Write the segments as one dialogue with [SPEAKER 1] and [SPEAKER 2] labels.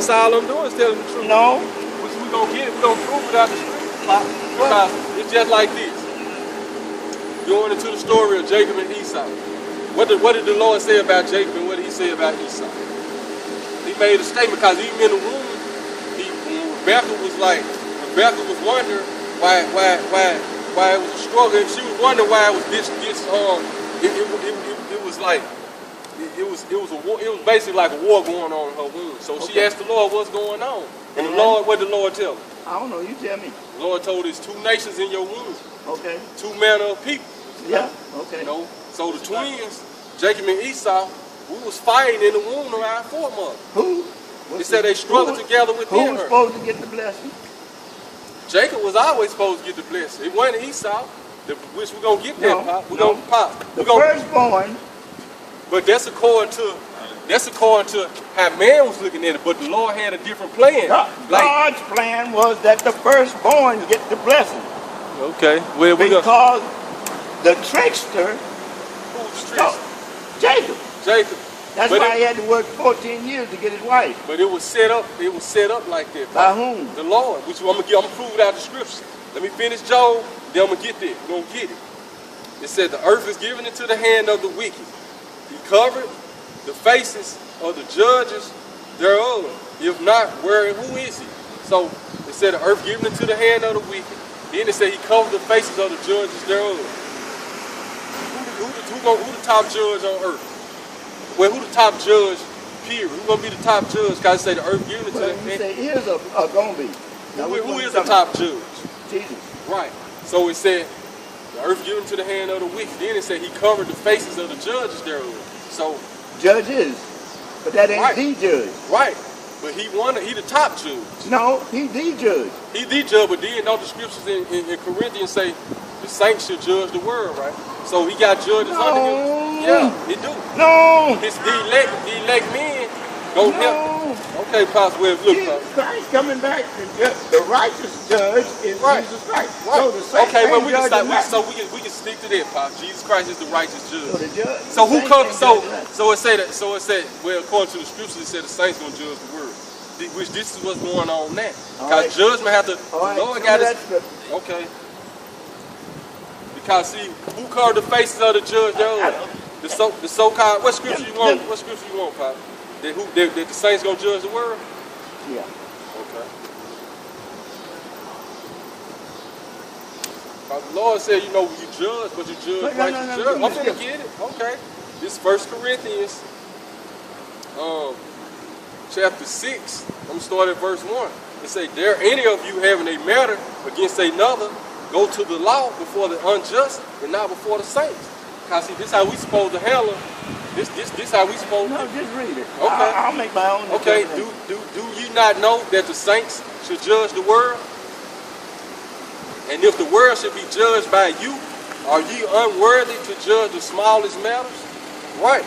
[SPEAKER 1] That's all I'm doing is telling the truth.
[SPEAKER 2] No.
[SPEAKER 1] Which we gonna get it, we gonna prove it out the street. Because it's just like this. Going into the story of Jacob and Esau. What did the Lord say about Jacob and what did he say about Esau? He made a statement because even in the room, Rebecca was wondering why it was a struggle. And she was wondering why it was it was basically like a war going on in her womb. So she asked the Lord what's going on. And the Lord, what did the Lord tell her?
[SPEAKER 2] I don't know, you tell me.
[SPEAKER 1] The Lord told us 2 nations in your womb.
[SPEAKER 2] Okay.
[SPEAKER 1] 2 manner of people.
[SPEAKER 2] Yeah, okay.
[SPEAKER 1] You know? So the twins, Jacob and Esau, we was fighting in the womb around 4 months.
[SPEAKER 2] Who?
[SPEAKER 1] They said they struggled together within
[SPEAKER 2] Who was
[SPEAKER 1] her.
[SPEAKER 2] supposed to get the blessing?
[SPEAKER 1] Jacob was always supposed to get the blessing. It wasn't Esau, which we're going to get there, Pop. We're going to Pop.
[SPEAKER 2] The firstborn.
[SPEAKER 1] But that's according to how man was looking at it. But the Lord had a different plan.
[SPEAKER 2] God's plan was that the firstborn get the blessing.
[SPEAKER 1] Okay. Well,
[SPEAKER 2] because the trickster.
[SPEAKER 1] Who's the trickster?
[SPEAKER 2] Jacob.
[SPEAKER 1] Jacob.
[SPEAKER 2] That's why he had to work 14 years to get his wife.
[SPEAKER 1] But it was set up. It was set up like that.
[SPEAKER 2] By whom?
[SPEAKER 1] The Lord. Which I'm gonna prove it out of the scripture. Let me finish Job. Then I'm gonna get there. We're gonna get it. It said the earth is given into the hand of the wicked. He covered the faces of the judges thereof. If not, who is he? So it said the earth given into the hand of the wicked. Then it said he covered the faces of the judges thereof. Who the top judge on earth? Well, who the top judge, period? Who's going to be the top judge? Because it say the earth given it to the hand.
[SPEAKER 2] You say is going to be. Now,
[SPEAKER 1] who is the top judge?
[SPEAKER 2] Jesus.
[SPEAKER 1] Right. So it said the earth given to the hand of the wicked. Then it said he covered the faces of the judges thereof. So
[SPEAKER 2] judges, but that ain't the judge.
[SPEAKER 1] Right. But he the top judge.
[SPEAKER 2] No, he the judge.
[SPEAKER 1] He the judge, but then all the scriptures in Corinthians say the saints should judge the world, right? So he got judges under him. Yeah, he do.
[SPEAKER 2] No.
[SPEAKER 1] The elect men go help. Okay, Pastor Webb, look,
[SPEAKER 2] Jesus Christ coming back to judge. The righteous judge is Jesus Christ.
[SPEAKER 1] Right.
[SPEAKER 2] So
[SPEAKER 1] okay, well we can stick to that, Pastor. Jesus Christ is the righteous judge.
[SPEAKER 2] So the judge.
[SPEAKER 1] So who comes? So it said well, according to the scriptures, it said the saints gonna judge the world. Which this is what's going on now. Because judgment have to. The Lord got his. Okay. Because see, who covered the faces of the judge? The so-called. What scripture you want? What scripture you want, Pop? That the saints gonna judge the world?
[SPEAKER 2] Yeah.
[SPEAKER 1] Okay. The Lord said, you judge, but you judge righteous judge. I'm gonna get it. Okay. This 1 Corinthians, chapter 6. I'm gonna start at verse 1. It say, "Dare any of you having a matter against another, go to the law before the unjust and not before the saints." Cause see, this how we supposed to handle. This how we supposed to.
[SPEAKER 2] No, just read it.
[SPEAKER 1] Okay.
[SPEAKER 2] I'll make my own.
[SPEAKER 1] Okay. Do you not know that the saints should judge the world? And if the world should be judged by you, are ye unworthy to judge the smallest matters? Right.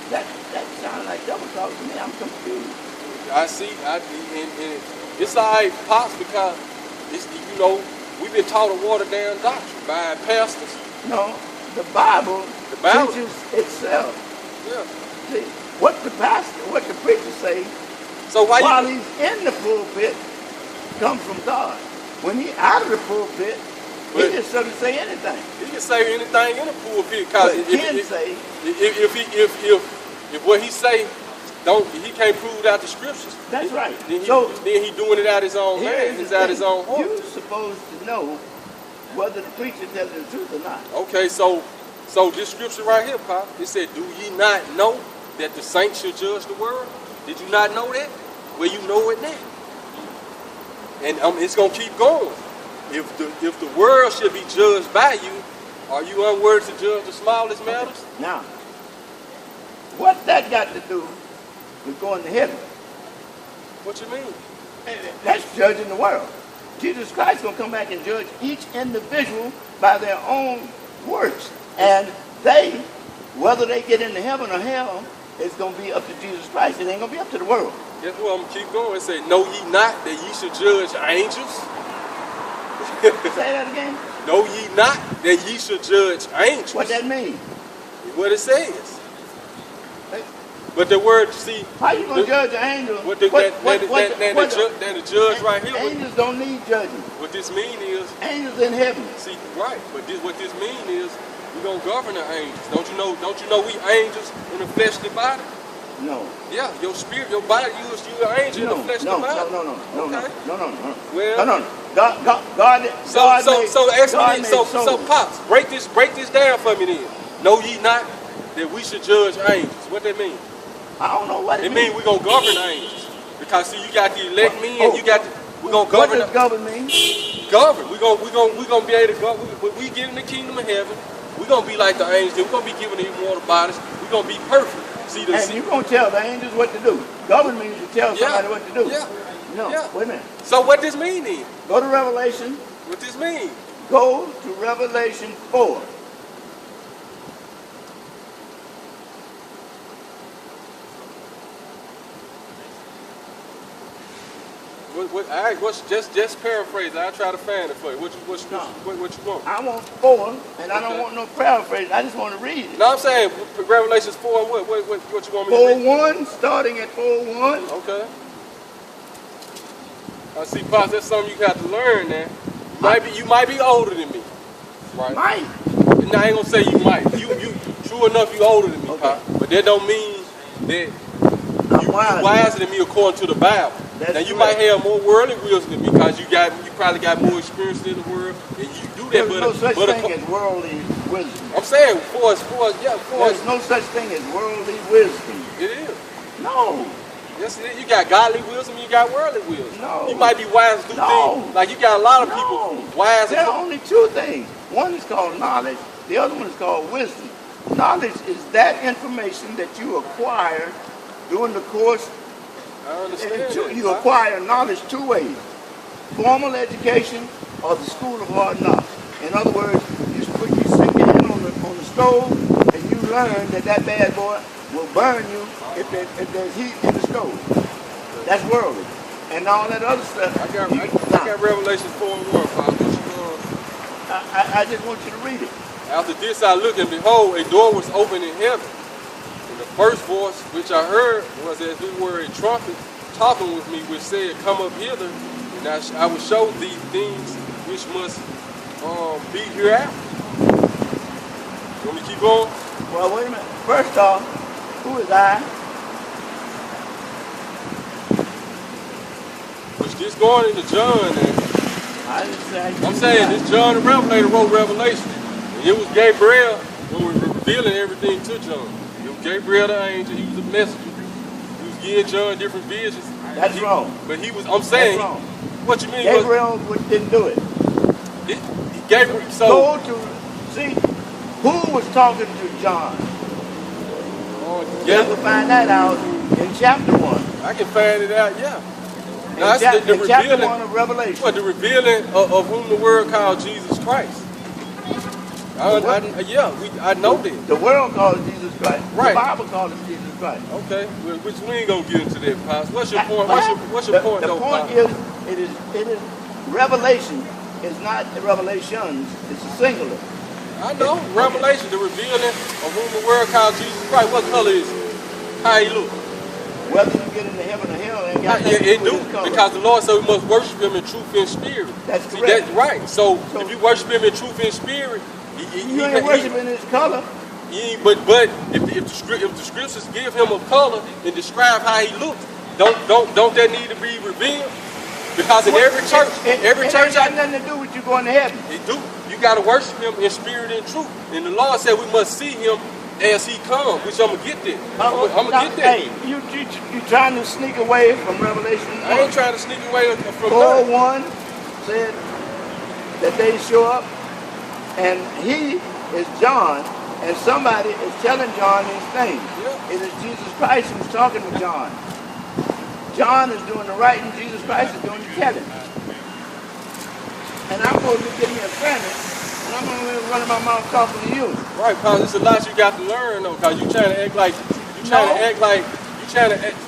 [SPEAKER 2] That sounds like double talk to me. I'm confused.
[SPEAKER 1] I see. And it's all right, Pops, because it's we've been taught a watered down doctrine by pastors.
[SPEAKER 2] No, the Bible teaches itself.
[SPEAKER 1] Yeah.
[SPEAKER 2] See, what the preacher say,
[SPEAKER 1] so while
[SPEAKER 2] he's in the pulpit, comes from God. When he's out of the pulpit, he just doesn't say anything.
[SPEAKER 1] He can say anything in the pulpit, because if what he say he can't prove it out the scriptures.
[SPEAKER 2] That's right.
[SPEAKER 1] Then he doing it out his own hand. It's out his own heart.
[SPEAKER 2] You're supposed to know whether the preacher tells the truth or not. Okay,
[SPEAKER 1] so this scripture right here, Pop, it said, "Do ye not know that the saints should judge the world?" Did you not know that? Well, you know it now. And it's gonna keep going. If the world should be judged by you, are you unworthy to judge the smallest matters?
[SPEAKER 2] Now, what's that got to do with going to heaven?
[SPEAKER 1] What you mean?
[SPEAKER 2] That's judging the world. Jesus Christ is going to come back and judge each individual by their own works. And whether they get into heaven or hell, it's going to be up to Jesus Christ. It ain't going to be up to the world.
[SPEAKER 1] Guess what? I'm going to keep going. It say, "Know ye not that ye should judge angels?"
[SPEAKER 2] Say that again.
[SPEAKER 1] Know ye not that ye should judge angels?
[SPEAKER 2] What that mean?
[SPEAKER 1] What it says. But the word, see,
[SPEAKER 2] How you gonna judge an angel?
[SPEAKER 1] what the judge right here.
[SPEAKER 2] Angels don't need judging.
[SPEAKER 1] What this mean is,
[SPEAKER 2] Angels in heaven.
[SPEAKER 1] see, right? But what this mean is, we gonna govern the angels. Don't you know we angels in a fleshly body?
[SPEAKER 2] No.
[SPEAKER 1] Yeah, your spirit, your body, you an angel in a fleshly body.
[SPEAKER 2] No.
[SPEAKER 1] Well,
[SPEAKER 2] No. God
[SPEAKER 1] so pops, break this down for me then. Know ye not that we should judge angels? What that mean?
[SPEAKER 2] I don't know what
[SPEAKER 1] It mean we gonna govern angels. Because see, you got the elect men, you got we gonna
[SPEAKER 2] What
[SPEAKER 1] govern.
[SPEAKER 2] does govern mean?
[SPEAKER 1] Govern. We gonna be able to govern. When we get in the kingdom of heaven, we gonna be like the angels. We gonna be given the immortal bodies. We gonna be perfect. See the.
[SPEAKER 2] And you gonna tell the angels what to do. Govern means you tell somebody what to do.
[SPEAKER 1] Yeah.
[SPEAKER 2] No.
[SPEAKER 1] Yeah.
[SPEAKER 2] Wait a minute.
[SPEAKER 1] So what this mean then?
[SPEAKER 2] Go to Revelation.
[SPEAKER 1] What this mean?
[SPEAKER 2] Go to Revelation 4.
[SPEAKER 1] Just paraphrase. I'll try to find it for you. What you want?
[SPEAKER 2] I want 4, and I don't
[SPEAKER 1] Okay.
[SPEAKER 2] want no paraphrase. I just want to read it.
[SPEAKER 1] No, I'm saying Revelations 4 and what you want me to read?
[SPEAKER 2] 4:1, starting at 4:1.
[SPEAKER 1] Okay. I see, Pops, that's something you got to learn now. You might be older than me. Right?
[SPEAKER 2] Might.
[SPEAKER 1] And I ain't gonna say you might. You true enough you older than me,
[SPEAKER 2] Okay.
[SPEAKER 1] Pop. But that don't mean that
[SPEAKER 2] I'm
[SPEAKER 1] you
[SPEAKER 2] wise.
[SPEAKER 1] wiser than me according to the Bible.
[SPEAKER 2] That's
[SPEAKER 1] now you
[SPEAKER 2] correct.
[SPEAKER 1] might have more worldly wisdom than me because you probably got more experience in the world and you do that.
[SPEAKER 2] There's no such thing as worldly wisdom.
[SPEAKER 1] I'm saying for us,
[SPEAKER 2] There's no such thing as worldly wisdom.
[SPEAKER 1] it is.
[SPEAKER 2] No.
[SPEAKER 1] Yes, it is. You got godly wisdom, you got worldly wisdom.
[SPEAKER 2] No.
[SPEAKER 1] You might be wise to do
[SPEAKER 2] No.
[SPEAKER 1] things. Like you got a lot of
[SPEAKER 2] No.
[SPEAKER 1] people wise.
[SPEAKER 2] There are only 2 things. One is called knowledge. The other one is called wisdom. Knowledge is that information that you acquire during the course.
[SPEAKER 1] I understand.
[SPEAKER 2] You acquire knowledge 2 ways: formal education or the school of hard knocks. In other words, you stick your hand on the stove and you learn that bad boy will burn you if there's heat in the stove. That's worldly. And all that other stuff.
[SPEAKER 1] I got Revelation 4 and 1, Pop. What you doing?
[SPEAKER 2] I just want you to read it.
[SPEAKER 1] After this I looked, and behold, a door was opened in heaven. And the first voice which I heard was as it were a trumpet talking with me, which said, Come up hither, and I will show thee things which must be hereafter. You want me to keep going?
[SPEAKER 2] Well, wait a minute. First off, who is I?
[SPEAKER 1] Which this going into John, and
[SPEAKER 2] I didn't say.
[SPEAKER 1] I'm saying this John the Revelator wrote Revelation. And it was Gabriel when we were revealing everything to John. It was Gabriel the angel, he was a messenger. He was giving John different visions.
[SPEAKER 2] That's wrong.
[SPEAKER 1] But I'm saying,
[SPEAKER 2] That's wrong.
[SPEAKER 1] What you mean?
[SPEAKER 2] Gabriel didn't do it.
[SPEAKER 1] Gabriel, so
[SPEAKER 2] Go to see who was talking to John. You have to find that out in chapter 1.
[SPEAKER 1] I can find it out, yeah.
[SPEAKER 2] In,
[SPEAKER 1] Now,
[SPEAKER 2] in chapter 1 of Revelation.
[SPEAKER 1] What, the revealing of whom the world called Jesus Christ. I know that.
[SPEAKER 2] The world calls Jesus Christ.
[SPEAKER 1] Right.
[SPEAKER 2] The Bible calls him Jesus Christ.
[SPEAKER 1] Okay, well, which we ain't gonna get into that, Pops. What's your point? What's your point, though, Pops?
[SPEAKER 2] The point is, it is revelation. It's not revelations. It's a singular.
[SPEAKER 1] I know. Revelation, the revealing of whom the world called Jesus Christ. What color is it? How he look?
[SPEAKER 2] Whether you get into heaven or hell, ain't got nothing
[SPEAKER 1] Yeah,
[SPEAKER 2] to
[SPEAKER 1] it
[SPEAKER 2] do with
[SPEAKER 1] do.
[SPEAKER 2] his color.
[SPEAKER 1] Because the Lord said we must worship him in truth and spirit.
[SPEAKER 2] That's
[SPEAKER 1] See,
[SPEAKER 2] correct.
[SPEAKER 1] that's right. So if you worship him in truth and spirit,
[SPEAKER 2] You ain't worshiping his color.
[SPEAKER 1] But if the scriptures give him a color and describe how he looks, don't that need to be revealed? Because in every church,
[SPEAKER 2] It ain't got nothing to do with you going to heaven.
[SPEAKER 1] it do. You got to worship him in spirit and truth. And the Lord said we must see him as he comes, which I'm gonna get there. I'm gonna get there.
[SPEAKER 2] Hey, you trying to sneak away from Revelation 1.
[SPEAKER 1] I ain't trying to sneak away from
[SPEAKER 2] Paul
[SPEAKER 1] nothing.
[SPEAKER 2] 1 said that they show up, and he is John, and somebody is telling John these things.
[SPEAKER 1] Yeah.
[SPEAKER 2] It is Jesus Christ who's talking to John. John is doing the writing, Jesus Christ is doing the telling. And I'm supposed to give me a friend, and I'm going to run my mouth talking to you.
[SPEAKER 1] Right, because it's a lot you got to learn though, because you trying to act like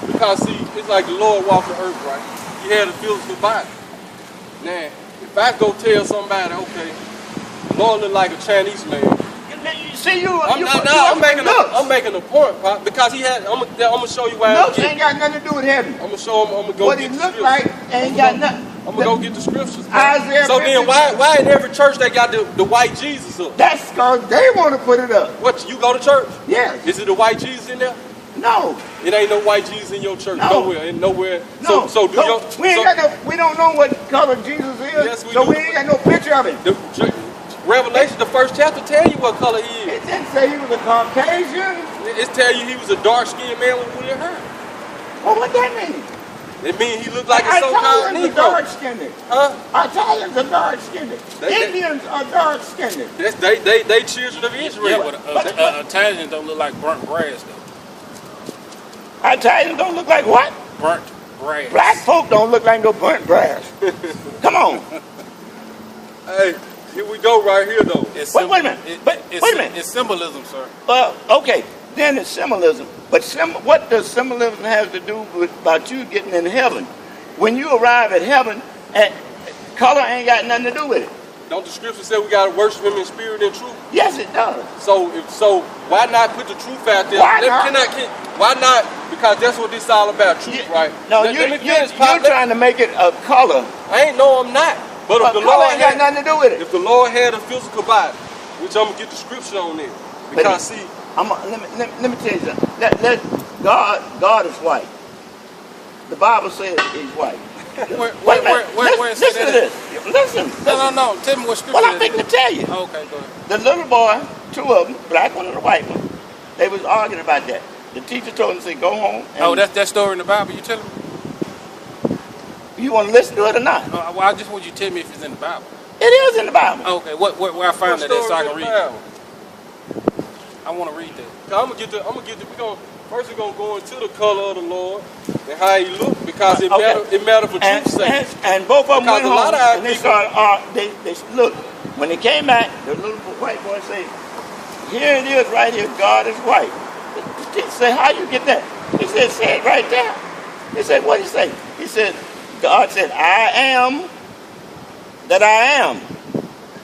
[SPEAKER 1] because see, it's like the Lord walked the earth, right? He had a physical body. Now, if I go tell somebody, okay, the Lord look like a Chinese man,
[SPEAKER 2] See,
[SPEAKER 1] I'm making a point, Pop, because he had. I'm gonna show you why.
[SPEAKER 2] Looks ain't got nothing to do with heaven.
[SPEAKER 1] I'm gonna show him. I'm gonna go
[SPEAKER 2] What
[SPEAKER 1] get
[SPEAKER 2] he
[SPEAKER 1] the
[SPEAKER 2] look
[SPEAKER 1] scriptures.
[SPEAKER 2] like ain't got nothing.
[SPEAKER 1] I'm gonna go get the scriptures.
[SPEAKER 2] Isaiah
[SPEAKER 1] So then,
[SPEAKER 2] 50.
[SPEAKER 1] why in every church they got the white Jesus up?
[SPEAKER 2] That's because they want to put it up.
[SPEAKER 1] What, you go to church?
[SPEAKER 2] Yes.
[SPEAKER 1] Is it the white Jesus in there?
[SPEAKER 2] No.
[SPEAKER 1] It ain't no white Jesus in your church.
[SPEAKER 2] No.
[SPEAKER 1] Nowhere. And nowhere.
[SPEAKER 2] No.
[SPEAKER 1] So
[SPEAKER 2] we don't know what color Jesus is.
[SPEAKER 1] Yes, we
[SPEAKER 2] so
[SPEAKER 1] do.
[SPEAKER 2] we ain't got no picture of him.
[SPEAKER 1] Revelation, the first chapter, tell you what color he is.
[SPEAKER 2] It didn't say he was a Caucasian.
[SPEAKER 1] It tell you he was a dark-skinned man with weird hair.
[SPEAKER 2] Well, what that mean?
[SPEAKER 1] It means he looked like a so-called
[SPEAKER 2] Italians are
[SPEAKER 1] Negro.
[SPEAKER 2] dark-skinned.
[SPEAKER 1] Huh?
[SPEAKER 2] Italians are dark-skinned. Indians are dark-skinned.
[SPEAKER 1] They children of Israel.
[SPEAKER 3] Yeah, but Italians don't look like burnt grass, though.
[SPEAKER 2] Italians don't look like what?
[SPEAKER 3] Burnt grass.
[SPEAKER 2] Black folk don't look like no burnt grass. Come on.
[SPEAKER 1] Hey, here we go right here, though.
[SPEAKER 2] Wait a minute. Wait a minute.
[SPEAKER 3] It's symbolism, sir.
[SPEAKER 2] Okay. Then it's symbolism. But what does symbolism have to do with about you getting in heaven? When you arrive at heaven, color ain't got nothing to do with it.
[SPEAKER 1] Don't the scripture say we got to worship him in spirit and truth?
[SPEAKER 2] Yes, it does.
[SPEAKER 1] So why not put the truth out there?
[SPEAKER 2] Why not?
[SPEAKER 1] Why not? Because that's what this is all about, truth, right?
[SPEAKER 2] No, you're trying to make it a color.
[SPEAKER 1] I'm not. But if the
[SPEAKER 2] color
[SPEAKER 1] Lord
[SPEAKER 2] ain't got nothing to do with it.
[SPEAKER 1] If the Lord had a physical body, which I'm gonna get the scripture on there, because see,
[SPEAKER 2] let me tell you something. God is white. The Bible says he's white. Listen to this. Listen.
[SPEAKER 3] No. Tell me what scripture.
[SPEAKER 2] Well, I'm thinking to tell you.
[SPEAKER 3] Okay, go ahead.
[SPEAKER 2] The little boy, two of them, black one and a white one, they was arguing about that. The teacher told him to say, go home.
[SPEAKER 3] That's that story in the Bible you telling me?
[SPEAKER 2] You want to listen to it or not?
[SPEAKER 3] Well, I just want you to tell me if it's in the Bible.
[SPEAKER 2] It is in the Bible.
[SPEAKER 3] Okay, where I find that at so I can read it. I want to read that.
[SPEAKER 1] First we're gonna go into the color of the Lord and how he looked, because it matter for truth's sake.
[SPEAKER 2] And both of them went home and they
[SPEAKER 1] people
[SPEAKER 2] started, they look, when they came back, the little white boy said, here it is right here, God is white. He said, how you get that? He said, say it right there. He said, what did he say? He said, God said, I am that I am.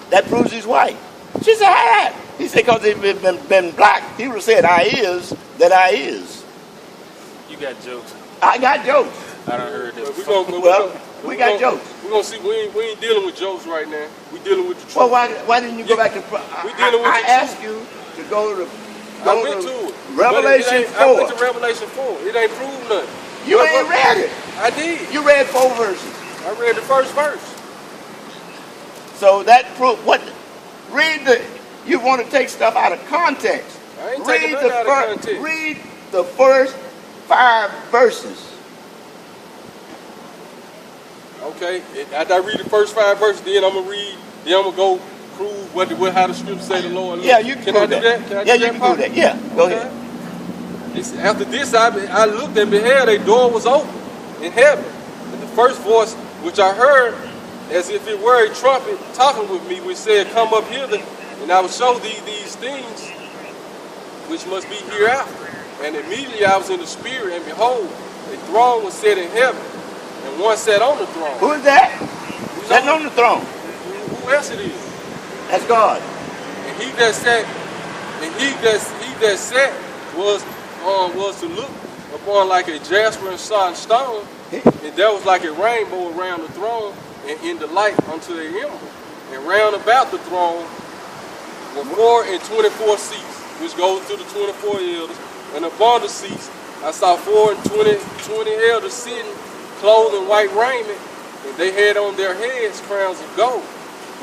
[SPEAKER 2] That proves he's white. She said, how that? He said, because if it had been black, he would have said, I is that I is.
[SPEAKER 3] You got jokes.
[SPEAKER 2] I got jokes.
[SPEAKER 3] I done heard this.
[SPEAKER 2] We got jokes.
[SPEAKER 1] We're going to see, we ain't dealing with jokes right now. We're dealing with the truth.
[SPEAKER 2] Well, why didn't you go back to... I asked you to go to...
[SPEAKER 1] I went to it.
[SPEAKER 2] Revelation 4.
[SPEAKER 1] I went to Revelation 4. It ain't proved nothing.
[SPEAKER 2] You ain't read it.
[SPEAKER 1] I did.
[SPEAKER 2] You read 4 verses.
[SPEAKER 1] I read the first verse.
[SPEAKER 2] So that proof... You want to take stuff out of context.
[SPEAKER 1] I ain't taking nothing out of context.
[SPEAKER 2] Read the first 5 verses.
[SPEAKER 1] Okay. After I read the first 5 verses, then I'm gonna go prove how the scripture say the Lord.
[SPEAKER 2] Yeah, you can do that.
[SPEAKER 1] Can I do that?
[SPEAKER 2] You can do that. Yeah, go ahead.
[SPEAKER 1] After this, I looked and beheld, a door was open in heaven. And the first voice which I heard, as if it were a trumpet talking with me, which said, come up hither, and I will show thee these things which must be hereafter. And immediately I was in the spirit, and behold, a throne was set in heaven, and one sat on the throne.
[SPEAKER 2] Who is that? Sitting on the throne.
[SPEAKER 1] Who else it is?
[SPEAKER 2] That's God.
[SPEAKER 1] And he that sat was to look upon like a jasper and sodden stone, and there was like a rainbow around the throne, and in the light unto the emerald. And round about the throne were 4 and 24 seats, which goes to the 24 elders. And upon the seats I saw 4 and 20 elders sitting, clothed in white raiment, and they had on their heads crowns of gold.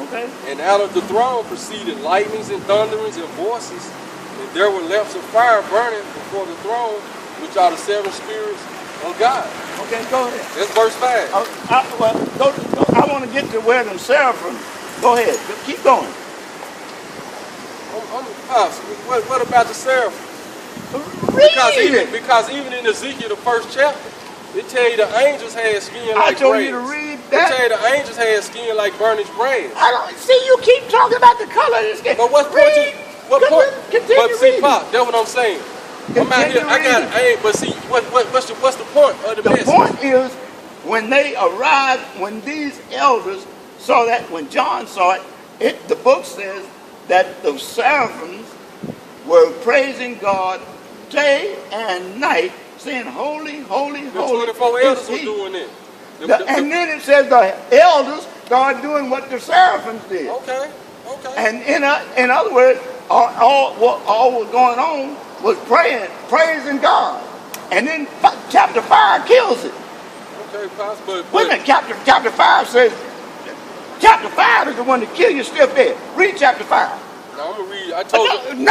[SPEAKER 2] Okay.
[SPEAKER 1] And out of the throne proceeded lightnings and thunderings and voices, and there were lamps of fire burning before the throne, which are the 7 spirits of God.
[SPEAKER 2] Okay, go ahead.
[SPEAKER 1] That's verse 5.
[SPEAKER 2] I want to get to where them seraphim. Go ahead. Keep going.
[SPEAKER 1] What about the seraphim? Because even in Ezekiel, the first chapter, it tell you the angels had skin like brass.
[SPEAKER 2] I told you to read that.
[SPEAKER 1] It tell you the angels had skin like burnished brass.
[SPEAKER 2] I don't see you keep talking about the color of the skin.
[SPEAKER 1] But what's
[SPEAKER 2] read?
[SPEAKER 1] What point?
[SPEAKER 2] Continue
[SPEAKER 1] But see,
[SPEAKER 2] reading.
[SPEAKER 1] Pop, that's what I'm saying. I'm out here. But see, what's the point of the message?
[SPEAKER 2] The point is, when they arrived, when these elders saw that, when John saw it, the book says that the seraphims were praising God day and night, saying, holy, holy,
[SPEAKER 1] The
[SPEAKER 2] holy
[SPEAKER 1] 24
[SPEAKER 2] is
[SPEAKER 1] elders were
[SPEAKER 2] he.
[SPEAKER 1] doing it.
[SPEAKER 2] And then it says the elders started doing what the seraphims did.
[SPEAKER 1] Okay, okay.
[SPEAKER 2] And in other words, all was going on was praising God. And then chapter 5 kills it.
[SPEAKER 1] Okay, but
[SPEAKER 2] Wait a minute, chapter 5 says, chapter 5 is the one that kill you still dead. Read chapter 5.
[SPEAKER 1] No, I'm gonna read. I told you.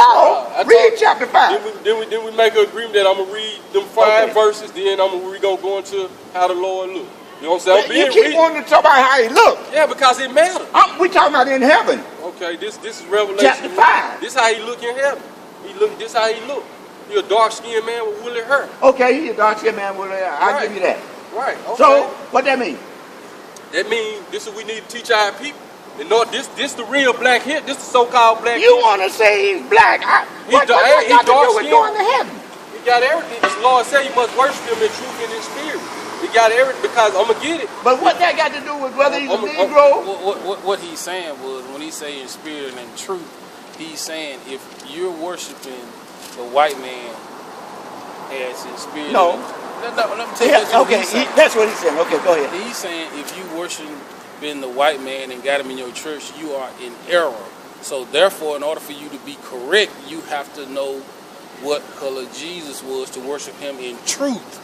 [SPEAKER 2] Read chapter 5.
[SPEAKER 1] Then we make an agreement that I'm gonna read them 5 verses. Then we gonna go into how the Lord look. You know what I'm saying?
[SPEAKER 2] You keep wanting to talk about how he looked.
[SPEAKER 1] Yeah, because it matters.
[SPEAKER 2] We talking about in heaven.
[SPEAKER 1] Okay, this is Revelation.
[SPEAKER 2] Chapter 5.
[SPEAKER 1] This how he look in heaven. This how he look. He a dark-skinned man with woolly hair.
[SPEAKER 2] Okay, he a dark-skinned man with woolly hair. I'll give you that.
[SPEAKER 1] Right. Okay.
[SPEAKER 2] So, what that mean?
[SPEAKER 1] That means this is what we need to teach our people. You know, this the real black here. This the so-called black.
[SPEAKER 2] You want to say he's black? What got to do with going to heaven?
[SPEAKER 1] He got everything. The Lord said you must worship him in truth and in spirit. He got everything because I'm gonna get it.
[SPEAKER 2] But what that got to do with whether he's a Negro?
[SPEAKER 3] What he's saying was, when he's saying spirit and in truth, he's saying if you're worshiping the white man as in spirit.
[SPEAKER 2] No.
[SPEAKER 3] Let me tell you
[SPEAKER 2] Okay, that's what he's saying. Okay, go ahead.
[SPEAKER 3] He's saying if you worshiping the white man and got him in your church, you are in error. So therefore, in order for you to be correct, you have to know what color Jesus was to worship him in truth.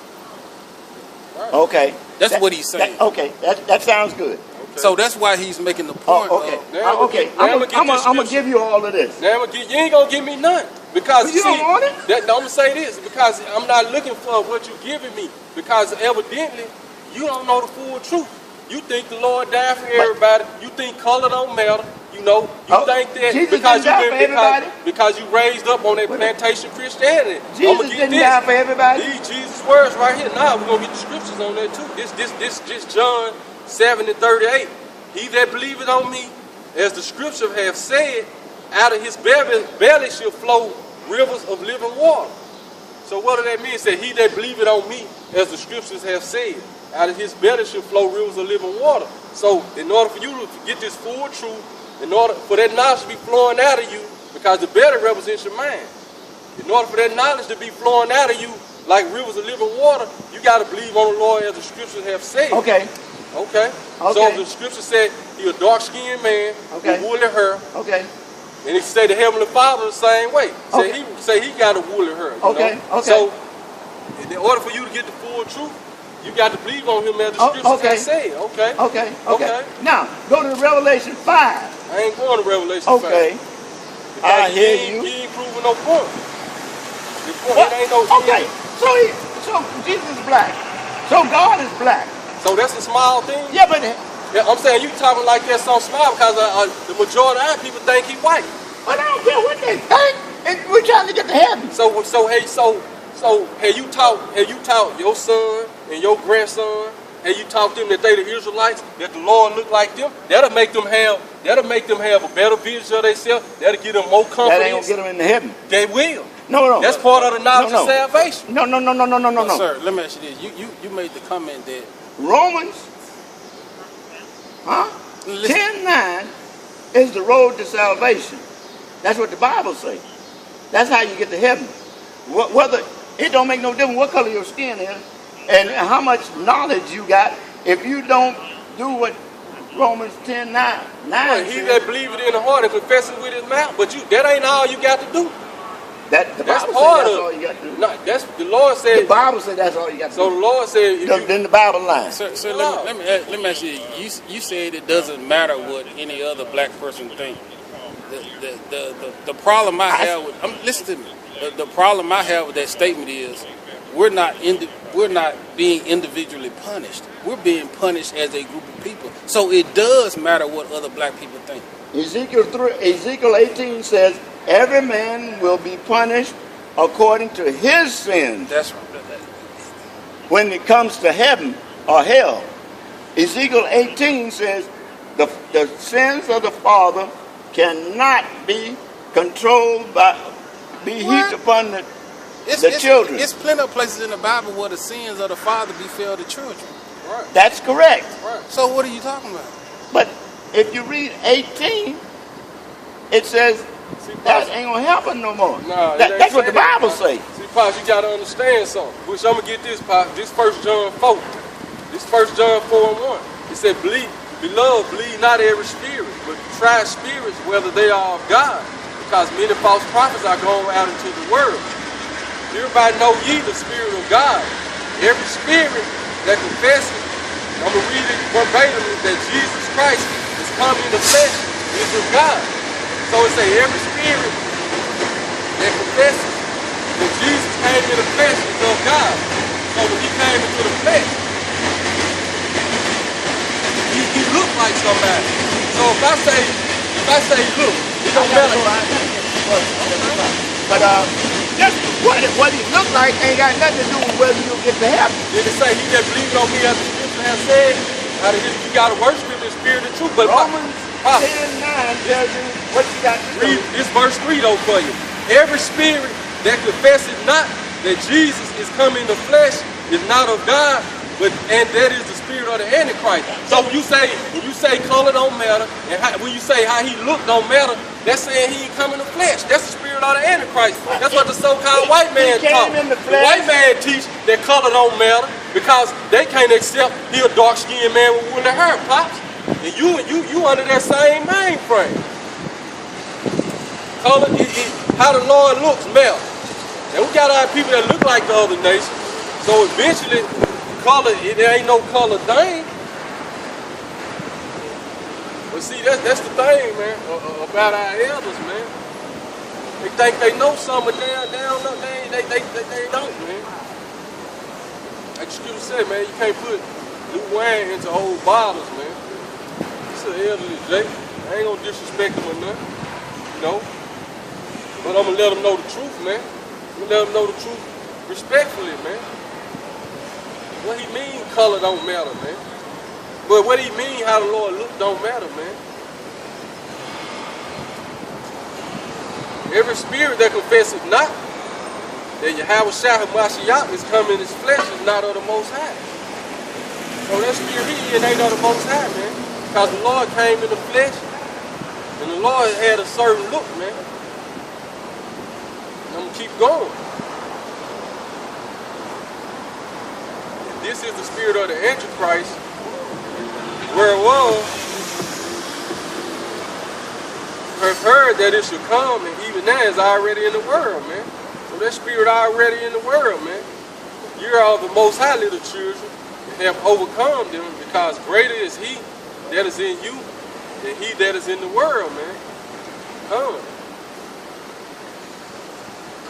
[SPEAKER 2] Okay.
[SPEAKER 3] That's what he's saying.
[SPEAKER 2] That sounds good.
[SPEAKER 1] Okay.
[SPEAKER 3] So that's why he's making the point.
[SPEAKER 2] I'm gonna give you all of this.
[SPEAKER 1] Now you ain't gonna give me none because
[SPEAKER 2] you don't want it.
[SPEAKER 1] I'm gonna say this because I'm not looking for what you're giving me because evidently you don't know the full truth. You think the Lord died for everybody. You think color don't matter. You know, you think that
[SPEAKER 2] Jesus
[SPEAKER 1] because you raised up on that plantation Christianity.
[SPEAKER 2] Jesus didn't die for everybody.
[SPEAKER 1] These Jesus words right here. Now we're gonna get the scriptures on that too. This John 7:38. He that believeth on me, as the scripture have said, out of his belly shall flow rivers of living water. So what does that mean? It said, he that believeth on me, as the scriptures have said, out of his belly shall flow rivers of living water. So in order for you to get this full truth, in order for that knowledge to be flowing out of you, because the belly represents your mind, in order for that knowledge to be flowing out of you like rivers of living water, you got to believe on the Lord as the scriptures have said.
[SPEAKER 2] Okay.
[SPEAKER 1] So the scripture said he a dark-skinned man with woolly hair.
[SPEAKER 2] Okay.
[SPEAKER 1] And he said the Heavenly Father the same way. Say he got a woolly hair. You know? So in order for you to get the full truth, you got to believe on him as the scriptures have said. Okay.
[SPEAKER 2] Now, go to Revelation 5.
[SPEAKER 1] I ain't going to Revelation 5.
[SPEAKER 2] Okay. I hear you.
[SPEAKER 1] He ain't proving no point.
[SPEAKER 2] It ain't no So Jesus is black. So God is black.
[SPEAKER 1] So that's a small thing?
[SPEAKER 2] Yeah, but
[SPEAKER 1] I'm saying you talking like that's so small because the majority of our people think he white.
[SPEAKER 2] But I don't care what they think. And we're trying to get to heaven.
[SPEAKER 1] So have you taught your son and your grandson? Have you taught them that they the Israelites, that the Lord look like them? That'll make them have a better vision of themselves. That'll give them more confidence.
[SPEAKER 2] That ain't gonna get them into heaven.
[SPEAKER 1] They will.
[SPEAKER 2] No.
[SPEAKER 1] That's part of the knowledge of salvation.
[SPEAKER 2] No.
[SPEAKER 3] Sir, let me ask you this. You made the comment that
[SPEAKER 2] Romans 10:9 is the road to salvation. That's what the Bible says. That's how you get to heaven. Whether it don't make no difference what color your skin is and how much knowledge you got if you don't do what Romans 10:9
[SPEAKER 1] says. He that believeth in the heart and confesses with his mouth, but that ain't all you got to do.
[SPEAKER 2] The Bible said that's all you got to do.
[SPEAKER 1] No, that's the Lord said.
[SPEAKER 2] The Bible said that's all you got to do.
[SPEAKER 1] So the Lord said.
[SPEAKER 2] Then the Bible lies.
[SPEAKER 3] Sir, let me ask you. You said it doesn't matter what any other black person thinks. The problem I have with listen to me. The problem I have with that statement is we're not being individually punished. We're being punished as a group of people. So it does matter what other black people think.
[SPEAKER 2] Ezekiel 18 says, every man will be punished according to his sins.
[SPEAKER 3] That's right.
[SPEAKER 2] When it comes to heaven or hell. Ezekiel 18 says, the sins of the father cannot be controlled be heaped upon the children.
[SPEAKER 3] It's plenty of places in the Bible where the sins of the father befell the children.
[SPEAKER 1] Right.
[SPEAKER 2] That's correct.
[SPEAKER 1] Right.
[SPEAKER 3] So what are you talking about?
[SPEAKER 2] But if you read 18, it says
[SPEAKER 1] See,
[SPEAKER 2] that
[SPEAKER 1] Pops,
[SPEAKER 2] ain't gonna happen no more.
[SPEAKER 1] Nah,
[SPEAKER 2] That's what the Bible say.
[SPEAKER 1] See, Pops, you gotta understand something. Which I'm gonna get this, Pops. This 1 John 4. This 1 John 4:1. It said, Beloved, believe not every spirit, but try spirits whether they are of God, because many false prophets are going out into the world. Hereby know ye the Spirit of God. Every spirit that confesses, I'm going to read it verbatim, that Jesus Christ is come in the flesh is of God. So it say every spirit that confesses that Jesus came in the flesh is of God. So when he came into the flesh, he looked like somebody. So if I say look, it don't matter.
[SPEAKER 2] But just what he looked like ain't got nothing to do with whether you'll get to heaven.
[SPEAKER 1] Then it say he that believes on me, as the scripture has said, you gotta worship him in spirit and truth. But
[SPEAKER 2] Romans 10:9 tells you what you got to do.
[SPEAKER 1] read this verse 3 though for you. Every spirit that confesses not that Jesus is come in the flesh is not of God, and that is the spirit of the Antichrist. So when you say color don't matter, and when you say how he look don't matter, that's saying he ain't come in the flesh. That's the spirit of the Antichrist. That's what the so-called white man taught. The white man teach that color don't matter because they can't accept he a dark-skinned man with woolly hair, Pops. And you under that same mind frame. Color, how the Lord looks matter. And we got our people that look like the other nations. So eventually, color, there ain't no color thing. But see, that's the thing, man, about our elders, man. They think they know something, but they don't know. They don't, man. Like the scripture said, man, you can't put new wine into old bottles, man. It's an elderly Jake. I ain't gonna disrespect him or nothing, you know. But I'm gonna let them know the truth, man. I'm gonna let them know the truth respectfully, man. What he mean color don't matter, man. But what he mean how the Lord look don't matter, man. Every spirit that confesses not that Yahweh Shah HaMashiach is come in his flesh is not of the Most High. So that spirit he in ain't of the Most High, man. Because the Lord came in the flesh and the Lord had a certain look, man. And I'm going to keep going. This is the spirit of the Antichrist, whereof have heard that it should come, and even now is already in the world, man. So that spirit already in the world, man. You're all the Most High, little children, and have overcome them, because greater is he that is in you than he that is in the world, man.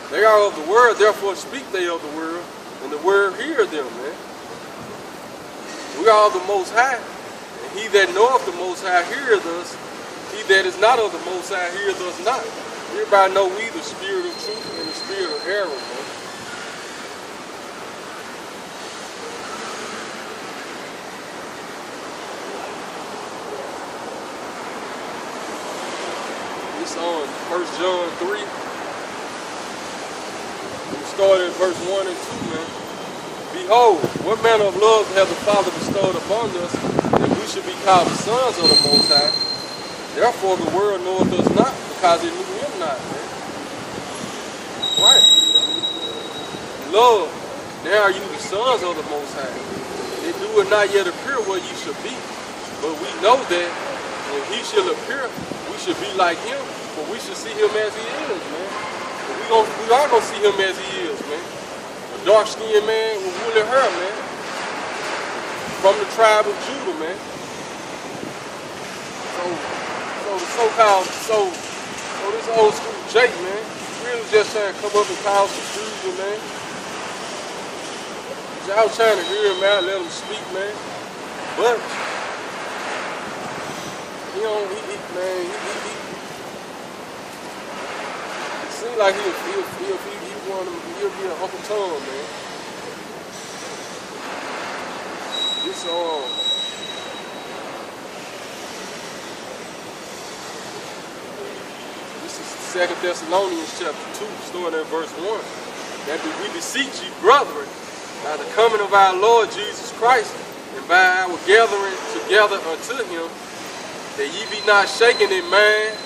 [SPEAKER 1] They are of the world, therefore speak they of the world, and the world hear them, man. We are of the Most High, and he that knoweth the Most High heareth us. He that is not of the Most High heareth us not. Everybody know we the spirit of truth and the spirit of error, man. It's on 1 John 3. We started at verse 1 and 2, man. Behold, what manner of love hath the Father bestowed upon us, that we should be called the sons of the Most High. Therefore the world knoweth us not, because it knew him not, man. Right. Love, now are you the sons of the Most High. It do not yet appear what you should be, but we know that when he shall appear, we should be like him, for we should see him as he is, man. We are going to see him as he is, man. A dark-skinned man with woolly hair, man. From the tribe of Judah, man. So the so-called, so this old school Jake, man, really just trying to come up and cause confusion, man. Y'all trying to hear him out, let him speak, man. But, you know, he seems like he'll be an Uncle Tom, man. This is 2 Thessalonians chapter 2, starting at verse 1. That we beseech you, brethren, by the coming of our Lord Jesus Christ, and by our gathering together unto him, that ye be not shaken in mind,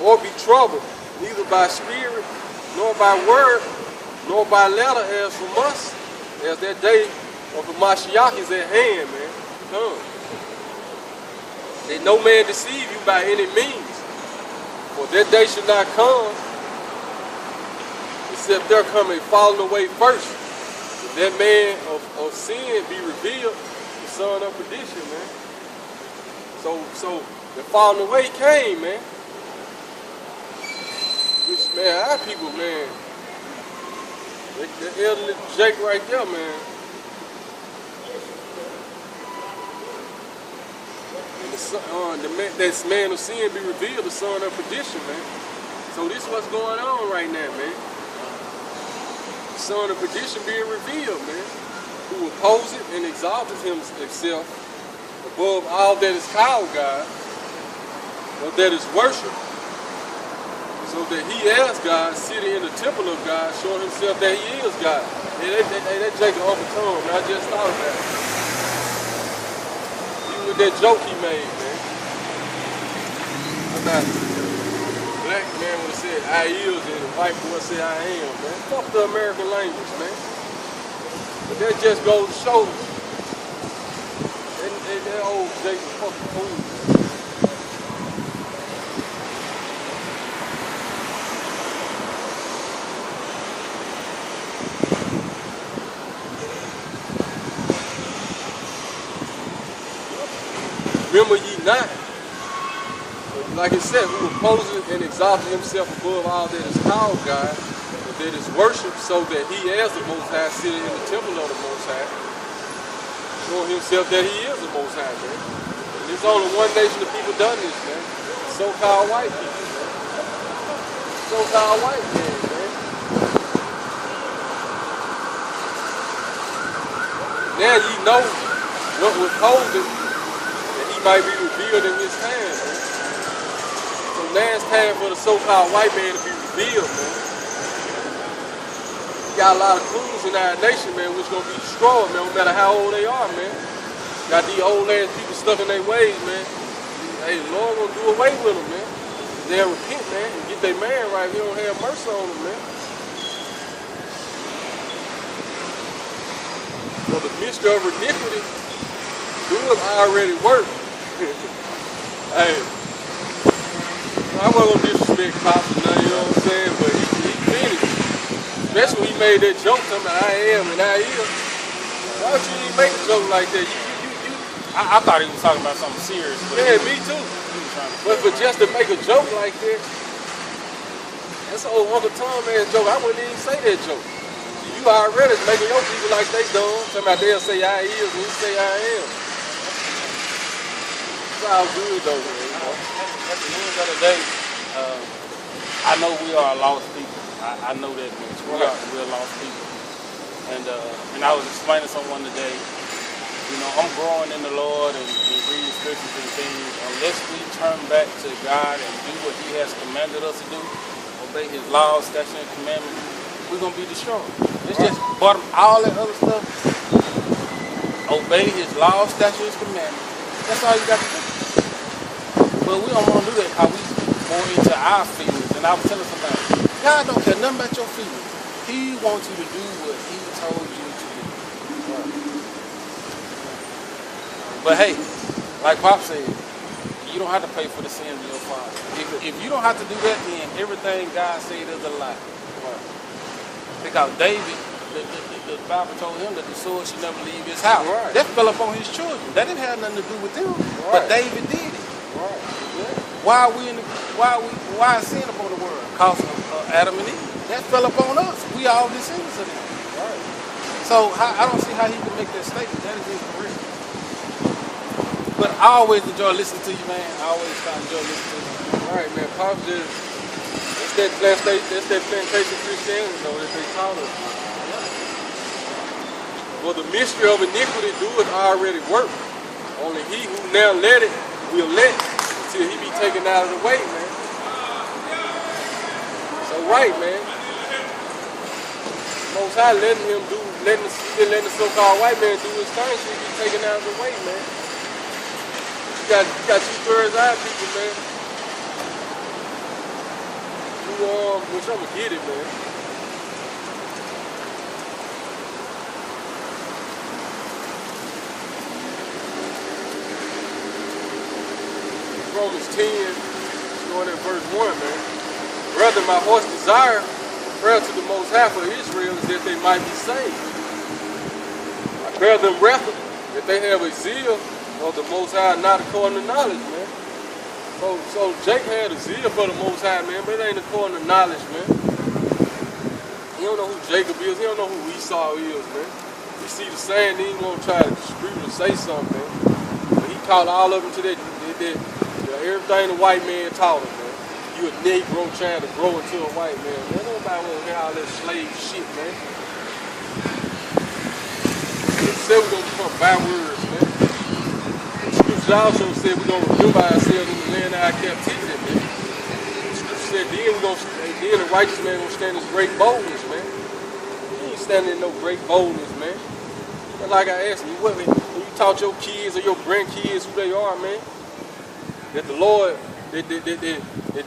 [SPEAKER 1] or be troubled, neither by spirit, nor by word, nor by letter as from us, as that day of the Mashiach is at hand, man. Come. Let no man deceive you by any means, for that day should not come, except there come a falling away first. If that man of sin be revealed, the son of perdition, man. So the falling away came, man. Which, man, our people, man, that elderly Jake right there, man. That man of sin be revealed, the son of perdition, man. So this is what's going on right now, man. The son of perdition being revealed, man. Who opposes and exalted himself above all that is called God, or that is worship. So that he as God, sitting in the temple of God, showing himself that he is God. Hey, that Jacob Uncle Tom, I just thought of that. Even with that joke he made, man. About black man would have said I is and the white boy said I am, man. Fuck the American language, man. But that just goes to show that old Jacob fucking fool. Remember ye not, like it said, who opposes and exalted himself above all that is called God, and that is worshipped, so that he as the Most High sitting in the temple of the Most High, showing himself that he is the Most High, man. And there's only one nation of people done this, man. So-called white people, man. So-called white men, man. Now ye know what was holding might be revealed in his hand, man. So now it's time for the so-called white man to be revealed, man. We got a lot of clues in our nation, man, which gonna be destroyed, man, no matter how old they are, man. Got these old ass people stuck in their ways, man. Hey, the Lord gonna do away with them, man. They'll repent, man, and get their man right. He don't have mercy on them, man. So the mystery of iniquity, good already worked. Hey, I wasn't gonna disrespect Pops or nothing, you know what I'm saying? But he finished. Especially when he made that joke talking about I am and I is. Why don't you even make a joke like that?
[SPEAKER 3] I thought he was talking about something serious.
[SPEAKER 1] Yeah, me too. But for just to make a joke like that, that's an old Uncle Tom ass joke. I wouldn't even say that joke. You already making your people like they dumb. Talking about they'll say I is and you say I am. It's all good though, man.
[SPEAKER 3] At the end of the day, I know we are lost people. I know that much. We're lost people. And I was explaining to someone today, you know, I'm growing in the Lord and reading scriptures and things. Unless we turn back to God and do what he has commanded us to do, obey his laws, statutes, and commandments, we're going to be destroyed. It's just bottom all that other stuff. Obey his laws, statutes, and commandments. That's all you got to do. But we don't want to do that because we more into our feelings. And I was telling somebody, God don't care nothing about your feelings. He wants you to do what he told you to do. But hey, like Pop said, you don't have to pay for the sins of your father. If you don't have to do that, then everything God said is a lie. Because David, the Bible told him that the sword should never leave his house.
[SPEAKER 1] Right.
[SPEAKER 3] That fell upon his children. That didn't have nothing to do with them.
[SPEAKER 1] Right.
[SPEAKER 3] But David did it.
[SPEAKER 1] Right. Yeah.
[SPEAKER 3] Why is sin upon the world? Because of Adam and Eve. That fell upon us. We all descendants of them.
[SPEAKER 1] Right.
[SPEAKER 3] So I don't see how he can make that statement. That is incorrect. But I always enjoy listening to you, man. I always enjoy listening to you.
[SPEAKER 1] All right, man. Pops just, that's that plantation Christianity, though, that they taught us. Well, the mystery of iniquity doeth already work. Only he who now let it will let until he be taken out of the way, man. So right, man. Most High letting the so-called white man do his thing so he be taken out of the way, man. You got 2/3 eye people, man. which I'm gonna get it, man. Romans 10, going at verse 1, man. Rather, my heart's desire, prayer to the Most High for Israel is that they might be saved. I bear them record that they have a zeal of the Most High, not according to knowledge, man. So Jacob had a zeal for the Most High, man, but it ain't according to knowledge, man. He don't know who Jacob is. He don't know who Esau is, man. You see the saying, he ain't gonna try to dispute or say something, man. But he called all of them to that everything the white man taught him, man. You a Negro trying to grow into a white man, man. Nobody want to hear all that slave shit, man. They said we're gonna become bywords, man. Scripture also said we're gonna remember ourselves in the land of our captivity, man. Scripture said then the righteous man gonna stand in great boldness, man. He ain't standing in no great boldness, man. But like I asked you, when you taught your kids or your grandkids who they are, man, that the Lord, that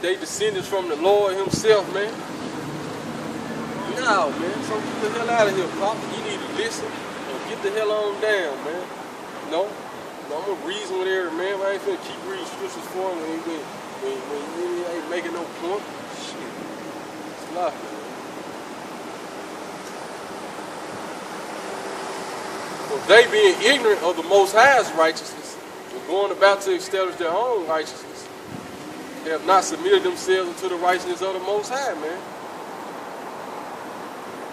[SPEAKER 1] they descendants from the Lord himself, man. No, man. So get the hell out of here, Pop. You need to listen and get the hell on down, man. No, I'm going to reason with every man. I ain't finna keep reading scriptures for him when you ain't making no point. Shit. It's nothing, man. Well, they being ignorant of the Most High's righteousness, going about to establish their own righteousness, they have not submitted themselves into the righteousness of the Most High, man.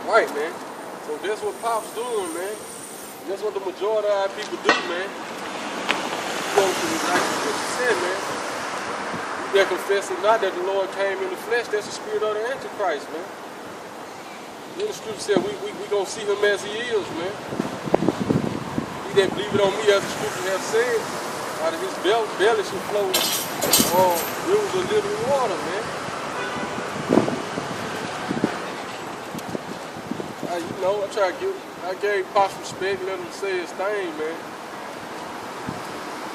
[SPEAKER 1] Right, man. So that's what Pop's doing, man. That's what the majority of our people do, man. Like what you said, man. You that confess it not that the Lord came in the flesh, that's the spirit of the Antichrist, man. Then the scripture said we gonna see him as he is, man. He that believe it on me, as the scripture have said, out of his belly should flow rivers of living water, man. I gave Pops respect, let him say his thing, man.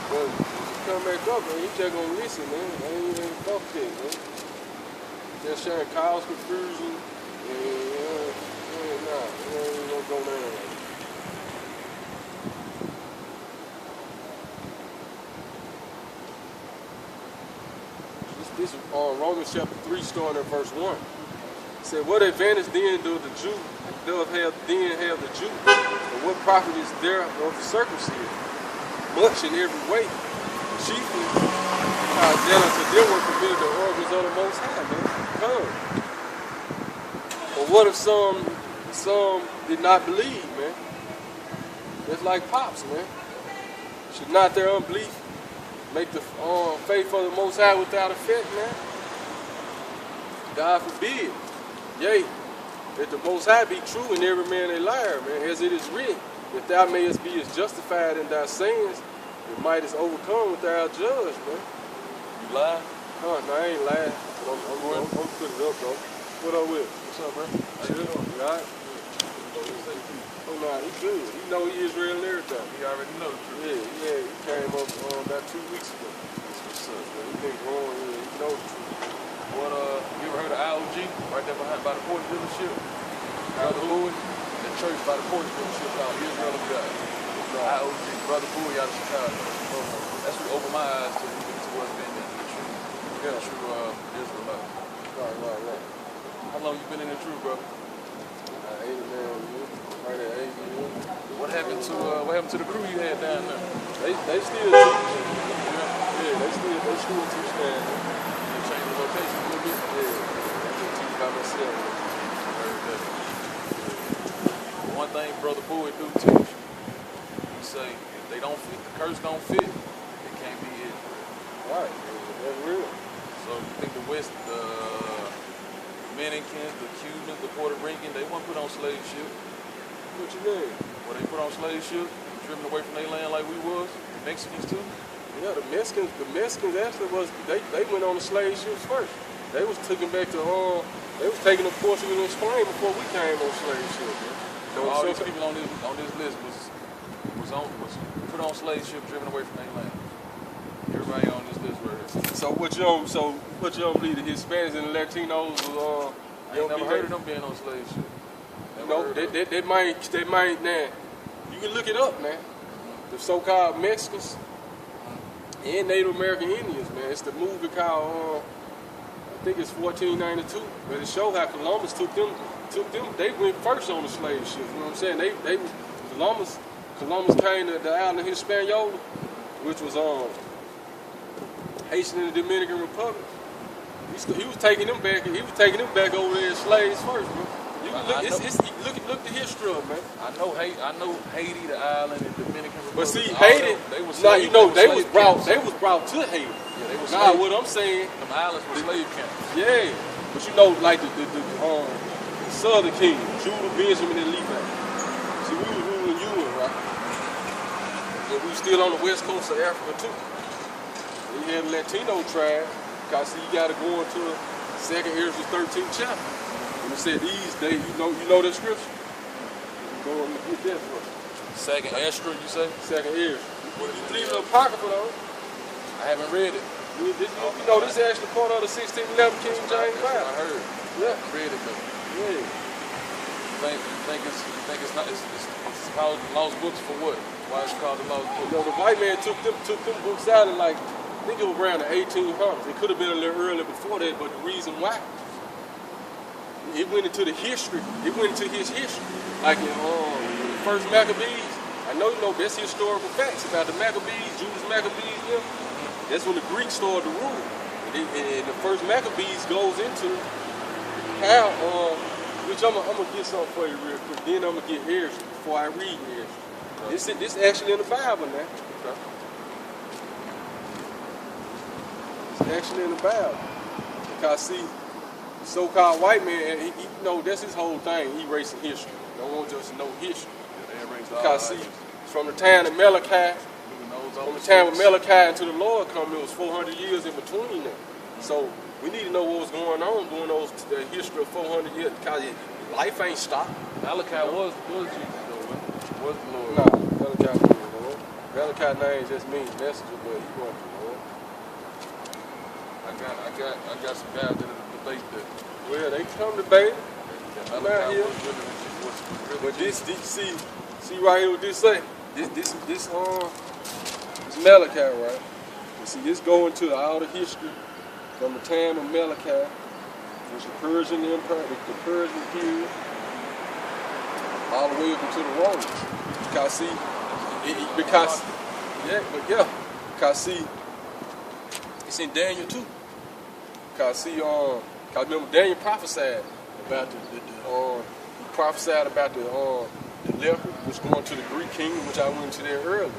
[SPEAKER 1] But he come back up, man, he just gonna listen, man. I ain't fuck that, man. Just sharing cause confusion, and nah, it ain't gonna go down. This is Romans chapter 3, starting at verse 1. It said, what advantage then doth the Jew have the Jew? And what profit is there of the circumcision? Much in every way. Chiefly, that unto them were committed the oracles of the Most High, man. Come. But what if some did not believe, man? That's like Pops, man. Should not their unbelief make the faith of the Most High without effect, man? God forbid. Yea, that the Most High be true and every man a liar, man, as it is written, if thou mayest be as justified in thy sins, and mightest overcome without judge, man. You lie? No, I ain't lying. I'm putting it up, bro. What up with? What's up, bro? Chill. You alright? Oh, no, he good. He know he Israel and everything. He already know the truth. Yeah, he came up about 2 weeks ago. That's what's up, man. He been growing, he know the truth.
[SPEAKER 4] What, you ever heard of IOG? Right there behind by the Porsche dealership? Brother Bowie? The church by the Porsche dealership called Israel of God. IOG, Brother Bowie out of Chicago. That's what opened my eyes to what's been the true Israelite. Right. How long you been in the truth, brother?
[SPEAKER 1] 8 years. Right at 8 years.
[SPEAKER 4] What happened to the crew you had down there?
[SPEAKER 1] They still teach. Yeah, they still teach down there.
[SPEAKER 4] You changed the location a little bit?
[SPEAKER 1] Yeah, I can teach by myself.
[SPEAKER 4] One thing Brother Bowie do teach, he say, if they don't fit, the curse don't fit, it can't be it.
[SPEAKER 1] Right, that's real.
[SPEAKER 4] So you think the West, the Dominicans, the Cubans, the Puerto Ricans, they weren't put on slave ship.
[SPEAKER 1] What you mean?
[SPEAKER 4] Well, they put on slave ship, driven away from their land like we was. The Mexicans too.
[SPEAKER 1] Yeah, the Mexicans actually they went on the slave ships first. They was taken back to they was taking a Portugal and Spain before we came on slave ships.
[SPEAKER 4] So all these people on this list was put on slave ship, driven away from their land. right here on this list right here.
[SPEAKER 1] So what you don't believe the Hispanics and the Latinos was
[SPEAKER 4] I ain't never heard of them being on slave ship.
[SPEAKER 1] No, they might now. You can look it up, man. The so-called Mexicans and Native American Indians, man. It's the movie called I think it's 1492, but it showed how Columbus took them. They went first on the slave ship. You know what I'm saying? They Columbus came to the island of Hispaniola, which was Haitian and the Dominican Republic. He was taking them back. He was taking them back over there as slaves first, bro. You can look the history of it, man.
[SPEAKER 4] I know Haiti, the island, and Dominican Republic.
[SPEAKER 1] But see, Haiti, they was brought to Haiti.
[SPEAKER 4] Yeah, they was
[SPEAKER 1] now what I'm saying,
[SPEAKER 4] them islands were slave camps.
[SPEAKER 1] yeah, but you know, like the Southern Kingdom, Judah, Benjamin, and Levi. See, we was ruling Europe, right? And we was still on the west coast of Africa too. And you had the Latino tribe. Cause see, you gotta go into 2nd Ezra 13th chapter. And it said these days, you know that scripture. Go and get that for us.
[SPEAKER 4] 2nd Ezra, you say?
[SPEAKER 1] 2nd Ezra. You believe in the Apocrypha though?
[SPEAKER 4] I haven't read it.
[SPEAKER 1] This is actually part of the 1611 King James Bible.
[SPEAKER 4] I heard.
[SPEAKER 1] Yeah.
[SPEAKER 4] I read it though.
[SPEAKER 1] Yeah.
[SPEAKER 4] You think it's not? It's called the lost books for what? Why is it called the lost books?
[SPEAKER 1] You know, the white man took them books out in like, I think it was around the 1800s. It could have been a little earlier before that, but the reason why, it went into the history. It went into his history. Like in the first Maccabees, I know that's historical facts about the Maccabees, Judas Maccabees, them. That's when the Greeks started to rule. And the first Maccabees goes into how, which I'm gonna get something for you real quick. Then I'm gonna get Ezra before I read Ezra. This actually in the Bible, man. It's actually in the Bible. Because see, the so-called white man, he that's his whole thing. He erasing history. Don't want us to know history. Because see, from the time of Malachi, until the Lord come, it was 400 years in between them. So we need to know what was going on during the history of 400 years. Because life ain't stopped.
[SPEAKER 4] Malachi was Jesus though, was the Lord.
[SPEAKER 1] Nah, Malachi was the Lord. Malachi name just means messenger, but he wasn't the Lord.
[SPEAKER 4] I got some guys that debate that.
[SPEAKER 1] Well, they come debate. I'm out
[SPEAKER 4] Malachi
[SPEAKER 1] here.
[SPEAKER 4] was really
[SPEAKER 1] But this see right here what this say. This Malachi, right? You see, this going to all the history from the time of Malachi, which the Persian Empire, the Persian period, all the way up into the Romans. Because see, it's in Daniel too. Because remember Daniel prophesied about he prophesied about the leper was going to the Greek kingdom, which I went into there earlier.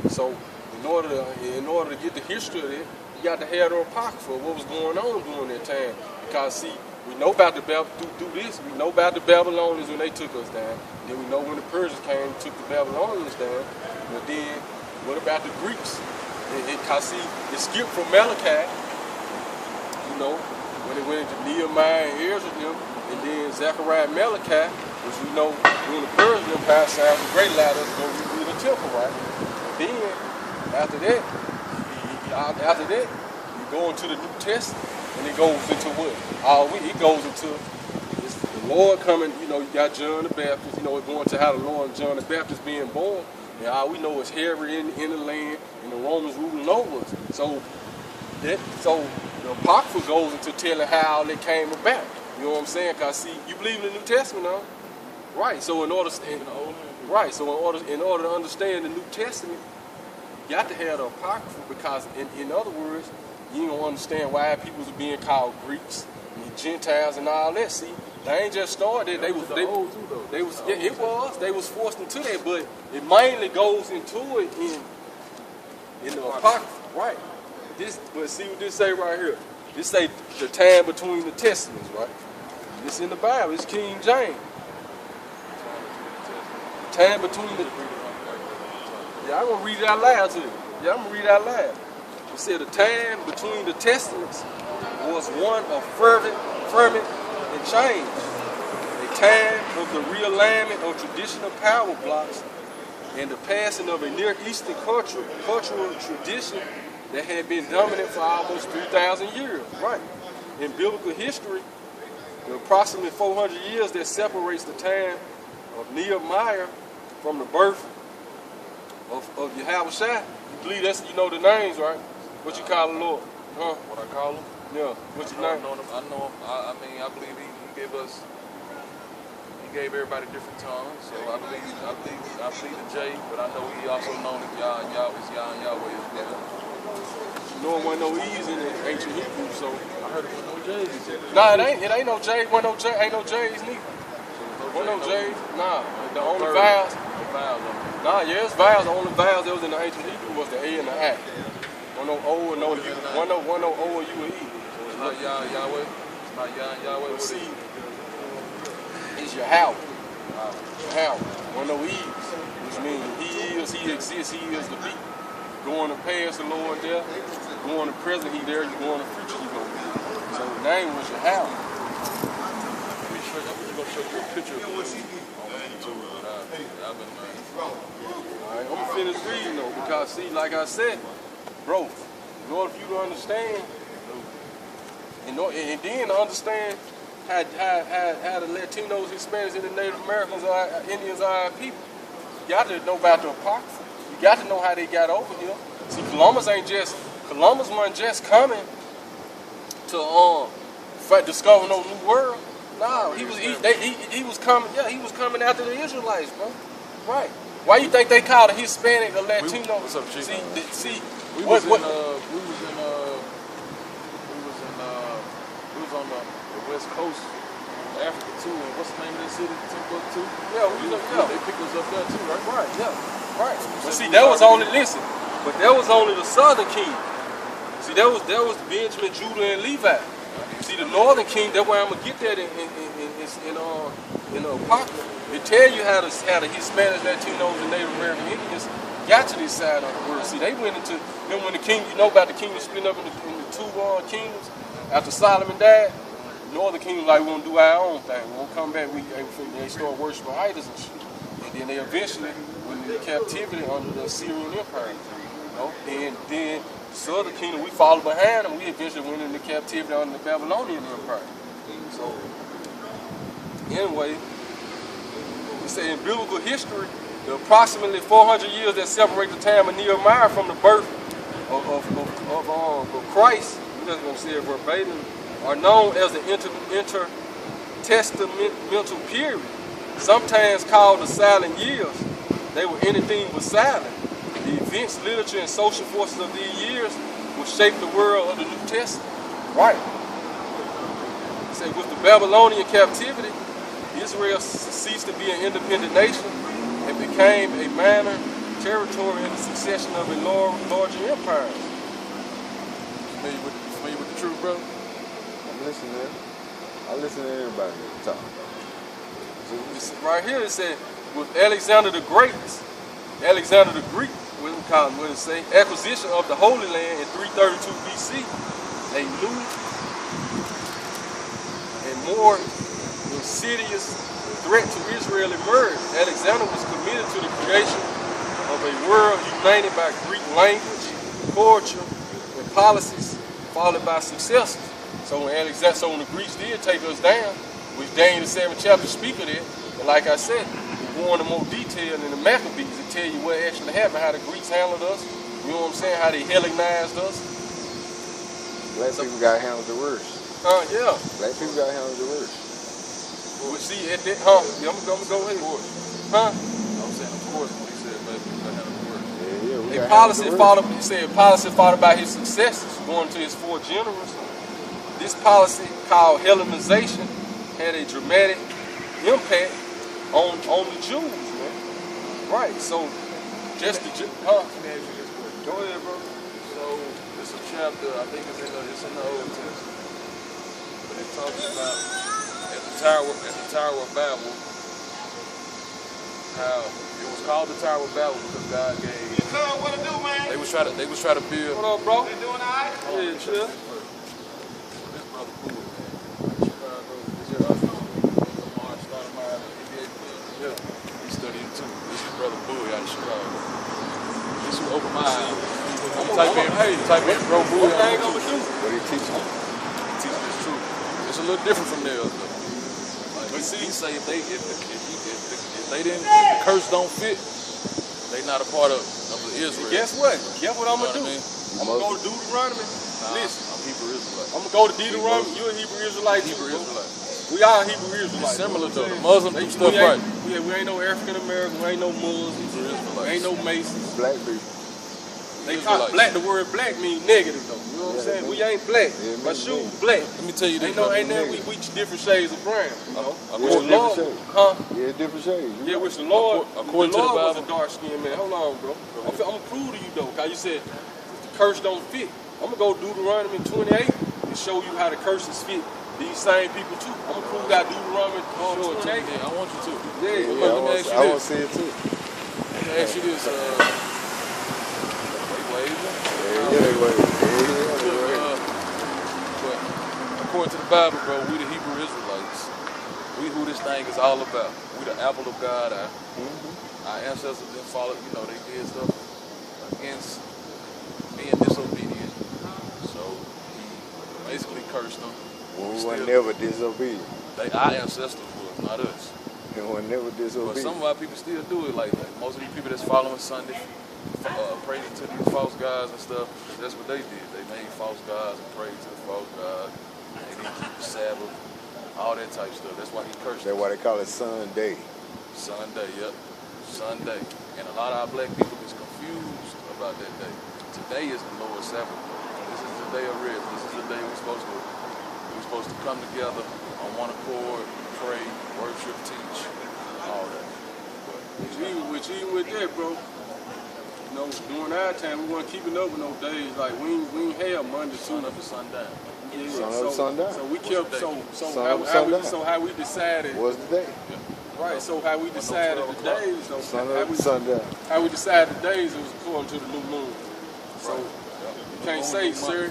[SPEAKER 1] So in order to get the history of it, you got to have the Apocrypha, what was going on during that time. Because see, we know about the through this, we know about the Babylonians when they took us down. Then we know when the Persians came and took the Babylonians down. But then, what about the Greeks? Because see, it skipped from Malachi, when it went into Nehemiah and Ezra them, and then Zechariah and Malachi, which we know when the Persian Empire signed the Great Ladder to go rebuild the temple, right? And then, after that, you go into the New Testament, and it goes into what? It goes into the Lord coming, you got John the Baptist, it going to how the Lord and John the Baptist being born, and all we know is Herod in the land, and the Romans ruling over us. So the Apocrypha goes into telling how they came about. You know what I'm saying? Because see, you believe in the New Testament now, right? So in order to understand the New Testament, you got to have the Apocrypha, because in other words, you don't understand why people are being called Greeks and Gentiles and all that. See, they ain't just started. They was forced into that, but it mainly goes into it in the Apocrypha, right? But see what this say right here. This say the time between the testaments, right? This in the Bible. It's King James. Time between the. Yeah, I'm gonna read it out loud to you. Yeah, I'm gonna read it out loud. It said the time between the testaments was one of ferment and change. A time of the realignment of traditional power blocks and the passing of a Near Eastern cultural tradition that had been dominant for almost 3,000 years. Right. In biblical history, the approximately 400 years that separates the time of Nehemiah from the birth of Yahushua. You believe that's, you know the names, right? What you call the Lord? Huh?
[SPEAKER 4] What I call him?
[SPEAKER 1] Yeah. What you
[SPEAKER 4] I
[SPEAKER 1] name?
[SPEAKER 4] know him. I mean, I believe he gave us. He gave everybody different tongues. So I believe the J, but I know he also known as Yah and Yahweh, Yah and Yahweh as well.
[SPEAKER 1] No one no E's in the ancient Hebrew, so.
[SPEAKER 4] I heard it with no J's.
[SPEAKER 1] Nah, it ain't no J. Ain't no J's neither. Wasn't no J's. Nah, the only vowels.
[SPEAKER 4] No vowels.
[SPEAKER 1] Nah, yeah, it's vowels. The only vowels that was in the ancient Hebrew was the A and the A. One no O and no U. One no O and U and E.
[SPEAKER 4] So it's not Yah and Yahweh. It's not Yah and Yahweh. What is
[SPEAKER 1] See,
[SPEAKER 4] it?
[SPEAKER 1] it's Yahweh. Yahweh. One no E's, which means he is, he exists, he is the beat. Going to past the Lord there, going to present he there, you going to future he going to. So the name was Yahweh.
[SPEAKER 4] I'm just gonna show you a picture of him on YouTube. I've been
[SPEAKER 1] Alright, I'm gonna finish reading though, because see, like I said, bro, in order for you to understand, and then to understand how the Latinos, Hispanics, and the Native Americans are, Indians are our people, you got to know about the Apocrypha. You got to know how they got over here. See, Columbus wasn't just coming to discover no new world. No, he was coming. Yeah, he was coming after the Israelites, bro. Right. Why you think they called a Hispanic a Latino?
[SPEAKER 4] What's up, Chief?
[SPEAKER 1] We
[SPEAKER 4] was on the west coast of Africa too, and what's the name of that city? Timbuktu.
[SPEAKER 1] Yeah,
[SPEAKER 4] They picked us up there too, right?
[SPEAKER 1] Right, yeah, right. But see, that was only the southern king. See, that was Benjamin, Judah, and Levi. See, the northern king. That's why I'm gonna get that in the Apocrypha. It tell you how the Hispanics, Latinos, and Native American Indians got to this side of the world. See, they went into when the king. You know about the kingdom splitting up into two kingdoms after Solomon died. The northern kingdom like, we want to do our own thing. We won't come back. They start worshiping idols and shit. And then they eventually went into captivity under the Assyrian Empire. You know? And then the southern kingdom, we followed behind them. We eventually went into captivity under the Babylonian Empire. So, anyway, we say in biblical history, the approximately 400 years that separate the time of Nehemiah from the birth of Christ, we're just going to say it verbatim, are known as the intertestamental period, sometimes called the silent years. They were anything but silent. The events, literature, and social forces of these years will shape the world of the New Testament. Right. Say with the Babylonian captivity, Israel ceased to be an independent nation and became a minor territory in the succession of a larger empire.
[SPEAKER 4] Familiar with the truth, bro?
[SPEAKER 5] I'm listening. I listen to everybody talk.
[SPEAKER 1] Right here it said, with Alexander the Great, what it say, acquisition of the Holy Land in 332 BC, a new and more insidious threat to Israel emerged. Alexander was committed to the creation of a world united by Greek language, culture, and policies, followed by successors. So when the Greeks did take us down, which Daniel the 7th chapter speak of that, and like I said, we go into more detail in the Maccabees to tell you what actually happened, how the Greeks handled us, you know what I'm saying, how they Hellenized us.
[SPEAKER 5] Black people got handled the worst.
[SPEAKER 1] Yeah.
[SPEAKER 5] Black people got handled the worst.
[SPEAKER 1] We see at that, I'm gonna go ahead.
[SPEAKER 4] I'm saying, of course, when he said black people got handled the worst.
[SPEAKER 5] Yeah, we
[SPEAKER 1] A
[SPEAKER 5] got
[SPEAKER 1] policy
[SPEAKER 5] handled the worst.
[SPEAKER 1] followed by his successors, going to his 4 generals. This policy, called Hellenization, had a dramatic impact on the Jews, man. Right. So, just the
[SPEAKER 4] Let me ask you this question.
[SPEAKER 1] Go ahead, bro.
[SPEAKER 4] So it's a chapter, I think it's in the Old Testament, but it talks about at the Tower of Babel, how it was called the Tower of Babel because God gave.
[SPEAKER 2] What to do, man?
[SPEAKER 4] They was trying to build.
[SPEAKER 1] What up, bro?
[SPEAKER 2] You doing all right?
[SPEAKER 1] Yeah, sure.
[SPEAKER 4] This brother Bowie, Chicago, this your Lamar Stoudemire, NBA player. Yeah, he studied too. This is brother Bowie out of Chicago. This will open my eyes. I'm type in bro Bowie
[SPEAKER 1] What
[SPEAKER 4] on
[SPEAKER 1] they
[SPEAKER 4] YouTube.
[SPEAKER 1] gonna do?
[SPEAKER 5] What he teaching?
[SPEAKER 4] Teaching this truth. It's a little different from theirs though. Like,
[SPEAKER 1] But see-
[SPEAKER 4] he say if they didn't, if the curse don't fit, they not a part of the Israel.
[SPEAKER 1] Guess what? Guess what I'm
[SPEAKER 4] You
[SPEAKER 1] gonna
[SPEAKER 4] know
[SPEAKER 1] do?
[SPEAKER 4] what I mean?
[SPEAKER 1] I'm gonna go to Deuteronomy.
[SPEAKER 4] Nah,
[SPEAKER 1] Listen,
[SPEAKER 4] I'm Hebrew Israelite.
[SPEAKER 1] I'm gonna go to Deuteronomy. You a Hebrew Israelite too,
[SPEAKER 4] Hebrew
[SPEAKER 1] bro.
[SPEAKER 4] Israelite.
[SPEAKER 1] We all Hebrew Israelites.
[SPEAKER 4] It's similar
[SPEAKER 1] you know
[SPEAKER 4] though.
[SPEAKER 1] what I'm
[SPEAKER 4] The Muslims do
[SPEAKER 1] saying?
[SPEAKER 4] stuff
[SPEAKER 1] we ain't,
[SPEAKER 4] right.
[SPEAKER 1] Yeah, we ain't no African Americans. We ain't no Muslims.
[SPEAKER 4] Hebrew Israelites.
[SPEAKER 1] We ain't no Masons.
[SPEAKER 5] Black people.
[SPEAKER 1] They talk
[SPEAKER 4] Israelites.
[SPEAKER 1] black. The word black means negative though. You know what I'm saying? We ain't black.
[SPEAKER 5] Yeah, it
[SPEAKER 1] My
[SPEAKER 5] means
[SPEAKER 1] shoes
[SPEAKER 5] negative.
[SPEAKER 1] black.
[SPEAKER 4] Let me tell you this.
[SPEAKER 1] Ain't no,
[SPEAKER 4] brother.
[SPEAKER 1] ain't that we different shades of brown. You know.
[SPEAKER 4] According-
[SPEAKER 1] Which the Lord,
[SPEAKER 5] different shades.
[SPEAKER 1] huh?
[SPEAKER 5] Yeah, different shades.
[SPEAKER 1] Yeah, which the Lord,
[SPEAKER 4] According
[SPEAKER 1] the
[SPEAKER 4] to the
[SPEAKER 1] Lord was a
[SPEAKER 4] Bible.
[SPEAKER 1] dark skinned man. Hold on, bro. I'm gonna prove to you though, cause you said the curse don't fit. I'm gonna go Deuteronomy 28 and show you how the curses fit these same people too. I'm gonna prove that Deuteronomy
[SPEAKER 4] Show it to me.
[SPEAKER 1] 28.
[SPEAKER 4] Yeah, I want you to.
[SPEAKER 1] Yeah,
[SPEAKER 5] Yeah,
[SPEAKER 4] But
[SPEAKER 5] I
[SPEAKER 4] let me
[SPEAKER 5] want
[SPEAKER 4] ask you
[SPEAKER 5] I want
[SPEAKER 4] this.
[SPEAKER 5] to see it too.
[SPEAKER 4] Let me ask you this. Wait. But according to the Bible, bro, we the Hebrew Israelites. We who this thing is all about. We the apple of God. Our ancestors didn't follow, they did stuff against being disobedient. So he basically cursed them.
[SPEAKER 5] We
[SPEAKER 4] Still-
[SPEAKER 5] were never disobedient.
[SPEAKER 4] Our ancestors was, not us.
[SPEAKER 5] We were never
[SPEAKER 4] But
[SPEAKER 5] disobedient.
[SPEAKER 4] some of our people still do it like that. Most of these people that's following Sunday, praising to these false gods and stuff, that's what they did. They made false gods and prayed to the false god. They didn't keep the Sabbath, all that type stuff. That's why he cursed
[SPEAKER 5] That's
[SPEAKER 4] them.
[SPEAKER 5] why they call it Sunday.
[SPEAKER 4] Sunday, yep. Sunday. And a lot of our black people is confused about that day. Today is the Lord's Sabbath. This is the day of rest. This is the day we're supposed to come together on one accord, pray, worship, teach, all that.
[SPEAKER 1] Which even with that, bro, during our time, we weren't keeping up with no days. Like, we ain't have Monday,
[SPEAKER 4] Sun
[SPEAKER 1] Tuesday.
[SPEAKER 4] up to sundown.
[SPEAKER 1] Yeah,
[SPEAKER 5] Sun up, sundown.
[SPEAKER 1] So we
[SPEAKER 4] What's
[SPEAKER 1] kept,
[SPEAKER 4] the day?
[SPEAKER 5] Sun up, sundown.
[SPEAKER 1] how we decided,
[SPEAKER 5] What's the day?
[SPEAKER 1] right, so how we decided the days, though,
[SPEAKER 5] Sun
[SPEAKER 1] how
[SPEAKER 5] up,
[SPEAKER 1] we,
[SPEAKER 5] sundown.
[SPEAKER 1] how we decided the days, it was according to the new moon. So you can't say, sir,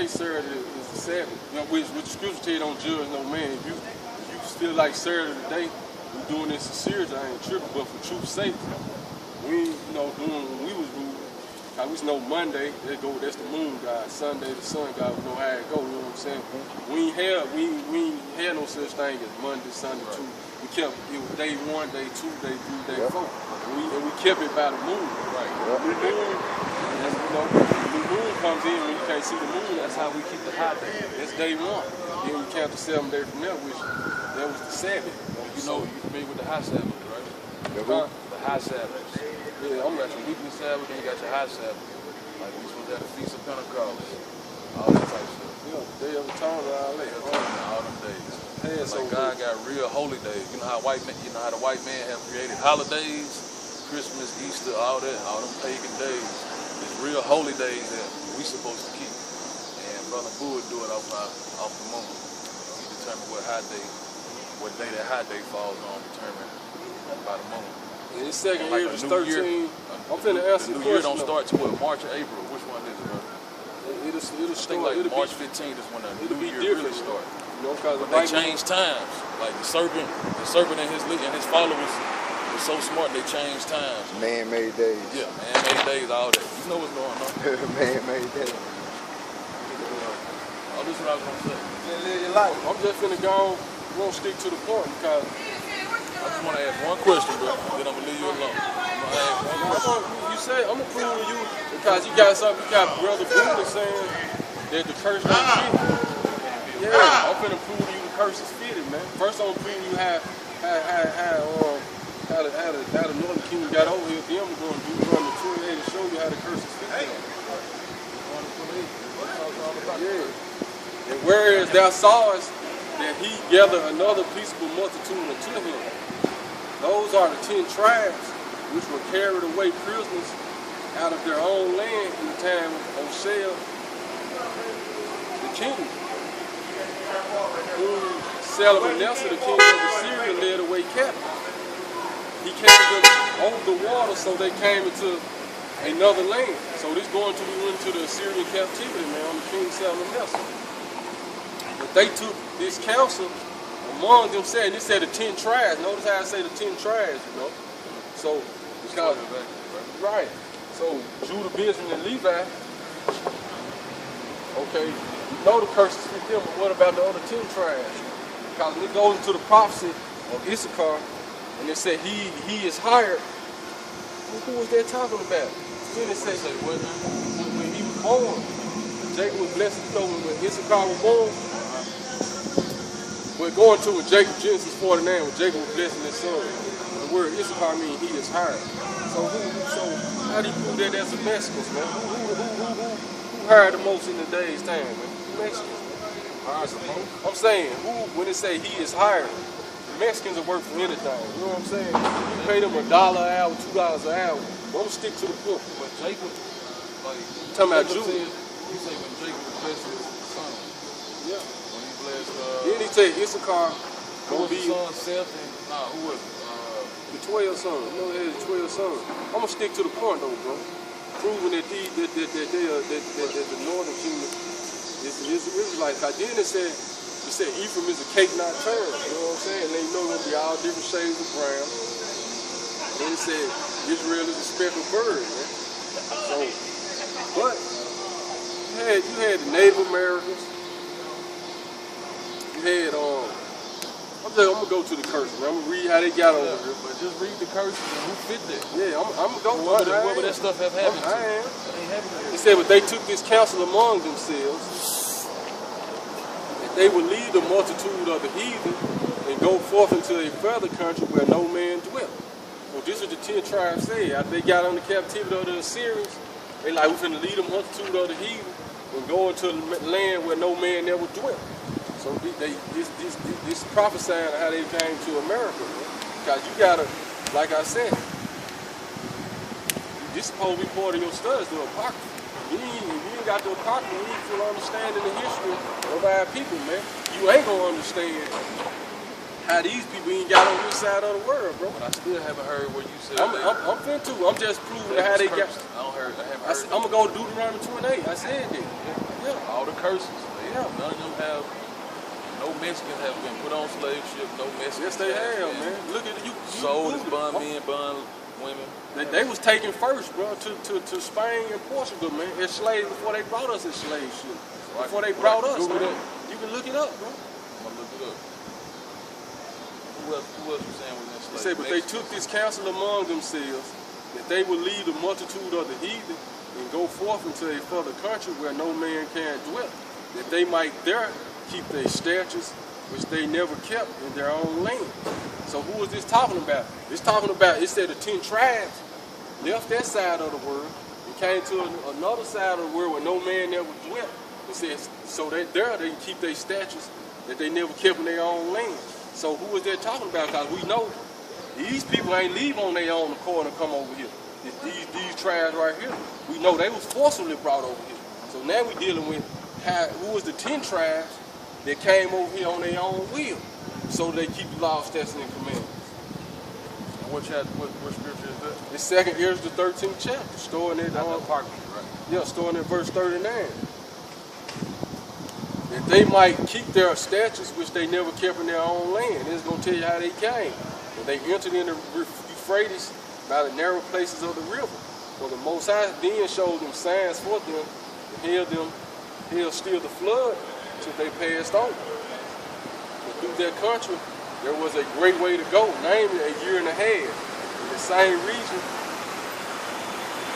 [SPEAKER 1] Saturday is the Sabbath. Which the scripture tell you don't judge no man. If you feel like Saturday today, we doing this sincerely, I ain't tripping, but for truth's sake, we ain't, doing when we was ruling. I was know Monday, that's the moon god. Sunday, the sun god, we know how it go, you know what I'm saying? We ain't had no such thing as Monday, Sunday, Tuesday. We kept, it was day 1, day 2, day 3, day 4. And we kept it by the moon. Right. New moon, new moon comes in when you can't see the moon. That's how we keep the high day. That's day 1. Then we count the 7 days from there, which that was the Sabbath.
[SPEAKER 4] You familiar with the high Sabbath, right?
[SPEAKER 1] Huh?
[SPEAKER 4] The high Sabbath.
[SPEAKER 1] Yeah,
[SPEAKER 4] You got your weekly Sabbath, then you got your high Sabbath. Like we supposed to have the Feast of Pentecost, all that type of stuff.
[SPEAKER 1] Day of Atonement, all that.
[SPEAKER 4] All them days.
[SPEAKER 1] Yeah, so
[SPEAKER 4] Like God got real holy days. You know how the white man have created holidays, Christmas, Easter, all that, all them pagan days. There's real holy days that we supposed to keep. And Brother Boo would do it off the moon. He determined what day that high day falls on, determined by the moon.
[SPEAKER 1] This second
[SPEAKER 4] Like
[SPEAKER 1] year
[SPEAKER 4] a
[SPEAKER 1] is
[SPEAKER 4] new
[SPEAKER 1] 13.
[SPEAKER 4] year.
[SPEAKER 1] I'm finna answer
[SPEAKER 4] The
[SPEAKER 1] the
[SPEAKER 4] new year
[SPEAKER 1] question.
[SPEAKER 4] don't start till what, March or April? Which one is it, bro?
[SPEAKER 1] It'll
[SPEAKER 4] I think
[SPEAKER 1] start.
[SPEAKER 4] like
[SPEAKER 1] It'll
[SPEAKER 4] March
[SPEAKER 1] be,
[SPEAKER 4] 15th is when the
[SPEAKER 1] it'll
[SPEAKER 4] new
[SPEAKER 1] be
[SPEAKER 4] year
[SPEAKER 1] different.
[SPEAKER 4] really starts.
[SPEAKER 1] Because
[SPEAKER 4] But they changed times. Like the serpent and his followers were so smart they changed times.
[SPEAKER 5] Man-made days.
[SPEAKER 4] Yeah, man-made days, all that. You know what's going on.
[SPEAKER 5] Man-made days.
[SPEAKER 4] Oh, this is what I was gonna say.
[SPEAKER 1] live your life. I'm just finna go on. Won't stick to the point because
[SPEAKER 4] I just want to ask one question, bro. Then I'm gonna leave you alone. I'm gonna ask one question.
[SPEAKER 1] you say I'm gonna prove to you because you got something. You got Brother Boone saying that the curse don't fit. Yeah, I'm finna prove to you the curse is fitted, man. First, I'm gonna prove you how the Northern Kingdom got over here. Then we're gonna do Deuteronomy 28 to show you how the curse is fitted. Yeah. And whereas thou sawest that he gathered another peaceable multitude unto him, those are the 10 tribes which were carried away prisoners out of their own land in the time of Hoshea, the king, whom Salmanasseh, the king of Assyria, led away captive. He carried them over the water, so they came into another land. So this going to we went to the Assyrian captivity, man, on the king Salmanasseh. But they took this counsel among them, saying, this said the 10 tribes. Notice how I say the 10 tribes, you know. So, because, right. So Judah, Benjamin, and Levi Okay, we know the curses fit them, but what about the other 10 tribes? Because when it goes into the prophecy of Issachar, and it said he is hired, who was that talking about? Then it said when he was born, Jacob was blessed, you know, when Issachar was born. We're going to Genesis 49, when Jacob was blessing his son. The word Issachar means he is hired. So how do you prove that that's the Mexicans, man? Who hired the most in the day's time, man? Mexicans. I'm saying, when it say he is hired, the Mexicans will work for anything. You know what I'm saying? You pay them $1 an hour, $2 an hour. But I'm gonna stick to the point.
[SPEAKER 4] But Jacob, like,
[SPEAKER 1] talking about Judah.
[SPEAKER 4] You say when Jacob was blessing his son.
[SPEAKER 1] Yeah.
[SPEAKER 4] When he blessed,
[SPEAKER 1] then he said Issachar
[SPEAKER 4] who
[SPEAKER 1] gonna
[SPEAKER 4] was
[SPEAKER 1] be
[SPEAKER 4] his son, Seth, and, who was it?
[SPEAKER 1] the 12 sons. You know, they had 12 sons. I'm gonna stick to the point though, bro. Proving that the northern kingdom is Israelites. Then it said Ephraim is a cake not turned. You know what I'm saying? And they know it'll be all different shades of brown. Then it said Israel is a speckled bird, man. So, but you had the Native Americans. You had I'm gonna go to the curses. I'm gonna read how they got over here.
[SPEAKER 4] But just read the curses and who fit that.
[SPEAKER 1] Yeah, I'm gonna go.
[SPEAKER 4] What would that stuff have happened to?
[SPEAKER 1] I am. It said, but they took this counsel among themselves, that they would lead the multitude of the heathen and go forth into a further country where no man dwelt. So this is the 10 tribes said. After they got on the captivity of the Assyrians, they like, we're finna lead the multitude of the heathen and go into the land where no man ever dwelt. So this prophesying how they came to America, man. Because you gotta, like I said, this supposed to be part of your studies, the Apocrypha. If you ain't got the Apocrypha, you ain't full understanding the history of our people, man. You ain't gonna understand how these people ain't got on this side of the world, bro.
[SPEAKER 4] But I still haven't heard what you said.
[SPEAKER 1] I'm finna too. I'm just proving how they got.
[SPEAKER 4] I haven't heard.
[SPEAKER 1] I'm gonna go to Deuteronomy 28. I said that. Yeah.
[SPEAKER 4] All the curses.
[SPEAKER 1] Yeah.
[SPEAKER 4] None of them have. No Mexicans have been put on slave ship. No Mexicans.
[SPEAKER 1] Yes, they have, man. Look at you.
[SPEAKER 4] Sold as bond men, bond women.
[SPEAKER 1] They was taken first, bro, to Spain and Portugal, man, as slaves before they brought us as slave ships. Before they brought us, man. You can look it up, bro.
[SPEAKER 4] I'm gonna look it up. Who else was saying was enslaved?
[SPEAKER 1] They said, but they took this counsel among themselves that they would lead the multitude of the heathen and go forth into a further country where no man can dwell, that they might there keep their statutes, which they never kept in their own land. So who is this talking about? It's talking about, it said the 10 tribes left that side of the world and came to another side of the world where no man ever dwelt. It says, so that there they can keep their statutes that they never kept in their own land. So who is that talking about? Because we know these people ain't leave on their own accord and come over here. These tribes right here, we know they was forcibly brought over here. So now we're dealing with who was the 10 tribes that came over here on their own will, so they keep the law, statutes, and commandments.
[SPEAKER 4] And what scripture is that?
[SPEAKER 1] It's 2nd Ezra, the 13th chapter, storing it on
[SPEAKER 4] Apocrypha, right?
[SPEAKER 1] Yeah, storing at verse 39. That they might keep their statutes which they never kept in their own land. It's going to tell you how they came. And they entered in the Euphrates by the narrow places of the river. For the Most High then showed them signs for them and held still the flood till they passed over. But through that country, there was a great way to go, namely a year and a half. In the same region,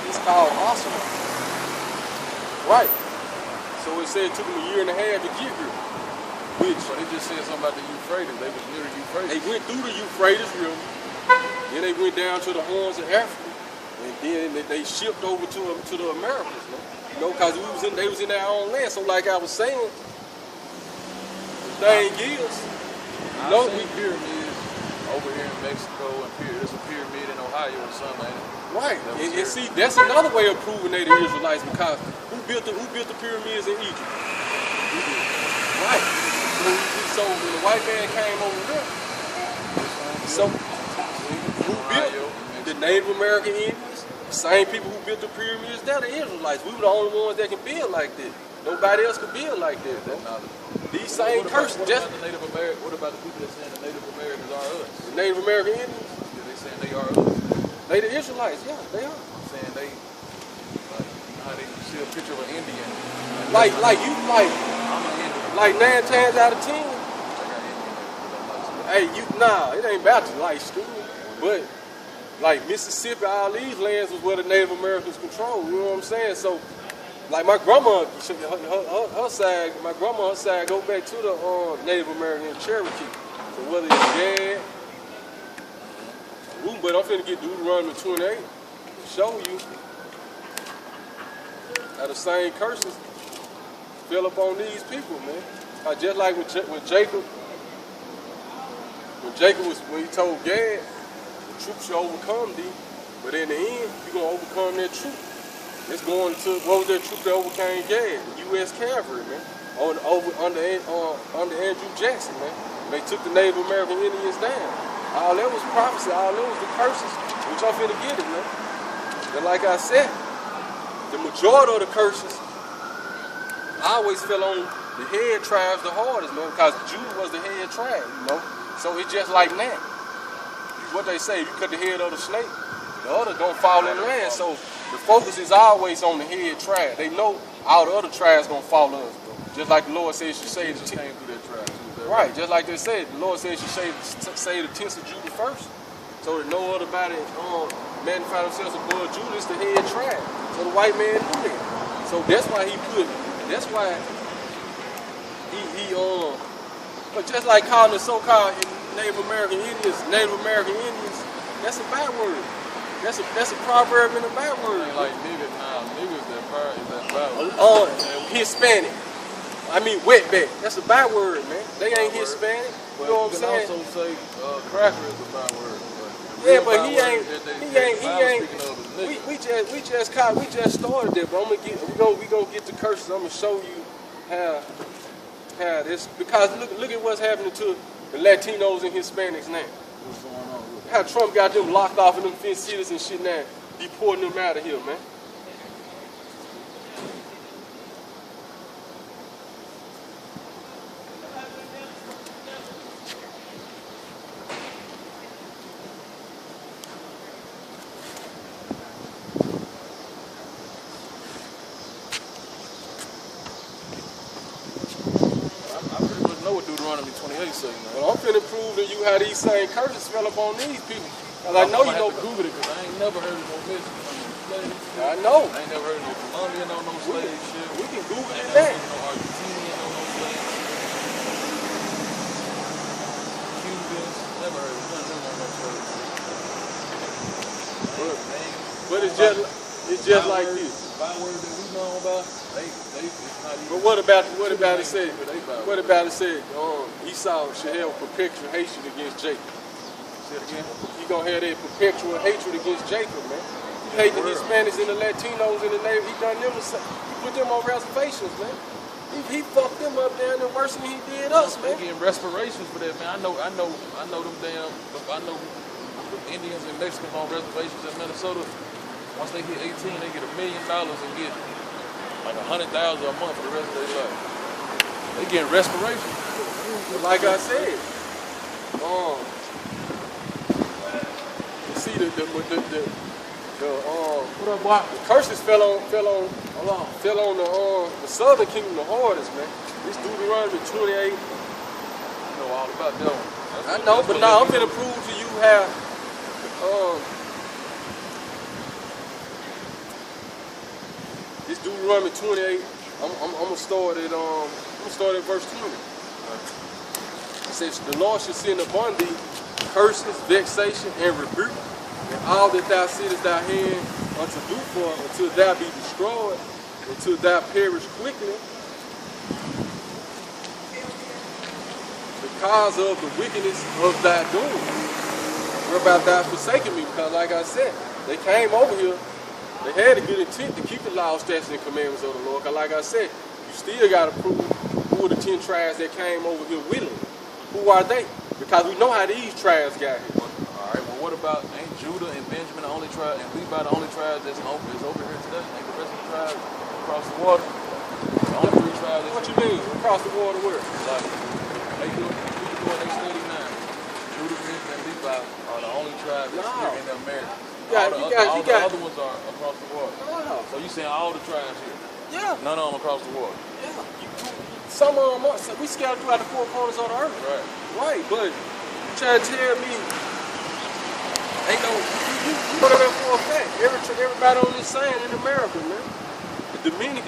[SPEAKER 1] it's called Osama. Right. So it said it took them a year and a half to get here.
[SPEAKER 4] So they just said something about the Euphrates. They was near the Euphrates.
[SPEAKER 1] They went through the Euphrates River, then they went down to the Horns of Africa, and then they shipped over to the Americas, man. You know, because they was in their own land. So like I was saying, the thing is,
[SPEAKER 4] I see pyramids over here in Mexico, and there's a pyramid in Ohio or something, ain't it?
[SPEAKER 1] right. And see, that's another way of proving they the Israelites, because who built the pyramids in Egypt? We did. Right. So when the white man came over here, so who built the Native American Indians? The same people who built the pyramids, they're the Israelites. We were the only ones that can build like that. Nobody else could build like that, bro. These same curses.
[SPEAKER 4] What about the Native American? What about the people that saying the Native Americans are us?
[SPEAKER 1] The Native American Indians?
[SPEAKER 4] Yeah, they saying they are us.
[SPEAKER 1] They the Israelites, yeah, they are.
[SPEAKER 4] I'm saying they, like, you know how they still picture of an Indian.
[SPEAKER 1] Like
[SPEAKER 4] I'm an Indian.
[SPEAKER 1] like 9 times out of 10.
[SPEAKER 4] I got Indian.
[SPEAKER 1] Hey, it ain't about to like stupid, but like Mississippi, all these lands was where the Native Americans controlled. You know what I'm saying? So, like my grandma, her side, her side go back to the Native American Cherokee. So whether it's Gad, but I'm finna get Deuteronomy 28 to show you how the same curses fell upon these people, man. Just like when Jacob when he told Gad, the troops should overcome thee, but in the end, you're gonna overcome that troop. It's going to what was that troop that overcame Gad? The U.S. Cavalry, man. Under Andrew Jackson, man. They took the Native American Indians down. All that was prophecy. All that was the curses, which I'm finna get it, man. And like I said, the majority of the curses always fell on the head tribes the hardest, man, because Judah was the head tribe, you know. So it's just like that. What they say, if you cut the head of the snake, the other gonna fall in line. So the focus is always on the head tribe. They know all the other tribes gonna follow us, bro. Just like the Lord says, you say
[SPEAKER 4] Jesus came through that tribe too.
[SPEAKER 1] Right, just like they said, the Lord says you say the tents of Judah first, so that no other body magnify themselves above Judah. It's the head tribe. So the white man knew that. So that's why he but just like calling the so-called Native American Indians, that's a bad word. That's a proverb and a bad word.
[SPEAKER 4] Like niggas now, niggas that bad.
[SPEAKER 1] Hispanic. I mean wetback. That's a bad word, man. They ain't Hispanic. You know what I'm saying?
[SPEAKER 4] You can also say cracker is a bad word.
[SPEAKER 1] Yeah, but he ain't. We just started there, but we gonna get the curses. I'm gonna show you how this, because look at what's happening to the Latinos and Hispanics now.
[SPEAKER 4] What's going on?
[SPEAKER 1] How Trump got them locked off in them fenced cities and shit now, deporting them out of here, man.
[SPEAKER 4] Deuteronomy 28 say, man.
[SPEAKER 1] Well, I'm finna prove to you how these same curses fell upon these people. Cause I know you know.
[SPEAKER 4] Google it, because I ain't never heard of no message from no slave.
[SPEAKER 1] I know.
[SPEAKER 4] I ain't never heard of no Colombian on no slave shit.
[SPEAKER 1] We can Google
[SPEAKER 4] I ain't
[SPEAKER 1] that.
[SPEAKER 4] never heard of no Argentinian on no slave shit. Cubans, never heard of none of them on no slave shit.
[SPEAKER 1] But it's just like this.
[SPEAKER 4] Byword that we know about, it's not even.
[SPEAKER 1] But what about it said? What about it said? Esau should have perpetual hatred against Jacob.
[SPEAKER 4] Say it again.
[SPEAKER 1] He gonna have that perpetual hatred against Jacob, man. He hate the Hispanics and the Latinos and the Native. He done them the same. He put them on reservations, man. He fucked them up down there worse than he did us,
[SPEAKER 4] They
[SPEAKER 1] man.
[SPEAKER 4] getting respirations for that, man. I know them damn. I know Indians and Mexicans on reservations in Minnesota. Once they hit 18, they get $1 million and get like $100,000 a month for the rest of their life. They getting respirations.
[SPEAKER 1] But like I said, you see the curses fell on the southern kingdom the hardest, man. This Deuteronomy 28.
[SPEAKER 4] You know all about that one.
[SPEAKER 1] I know, but now I'm gonna prove to you how this Deuteronomy 28. I'm gonna start at verse 20. It says, "The Lord shall send upon thee curses, vexation, and rebuke, and all that thou settest thy hand unto do for, until thou be destroyed, until thou perish quickly, because of the wickedness of thy doing, whereby thou forsaken me." Because like I said, they came over here, they had a good intent to keep the law, statutes, and commandments of the Lord. Because like I said, you still got to prove who are the 10 tribes that came over here willingly. Who are they? Because we know how these tribes got here.
[SPEAKER 4] All right. Well, what about ain't Judah and Benjamin the only tribe, and Levi the only tribe that's over here today? Ain't the rest of the tribes across the water? The only 3 tribes.
[SPEAKER 1] What you mean? Across the water where?
[SPEAKER 4] Like they do they study now. Judah, Benjamin, and Levi are the only tribes that's here in America. All the other ones are across the water.
[SPEAKER 1] No.
[SPEAKER 4] So you saying all the tribes here?
[SPEAKER 1] Yeah.
[SPEAKER 4] None of them across the water.
[SPEAKER 1] Yeah. Some of them are. So we scattered throughout the four corners of the earth.
[SPEAKER 4] Right.
[SPEAKER 1] Right, but you trying to tell me ain't no you know that for a fact. Everybody on this sand in America, man. The Dominicans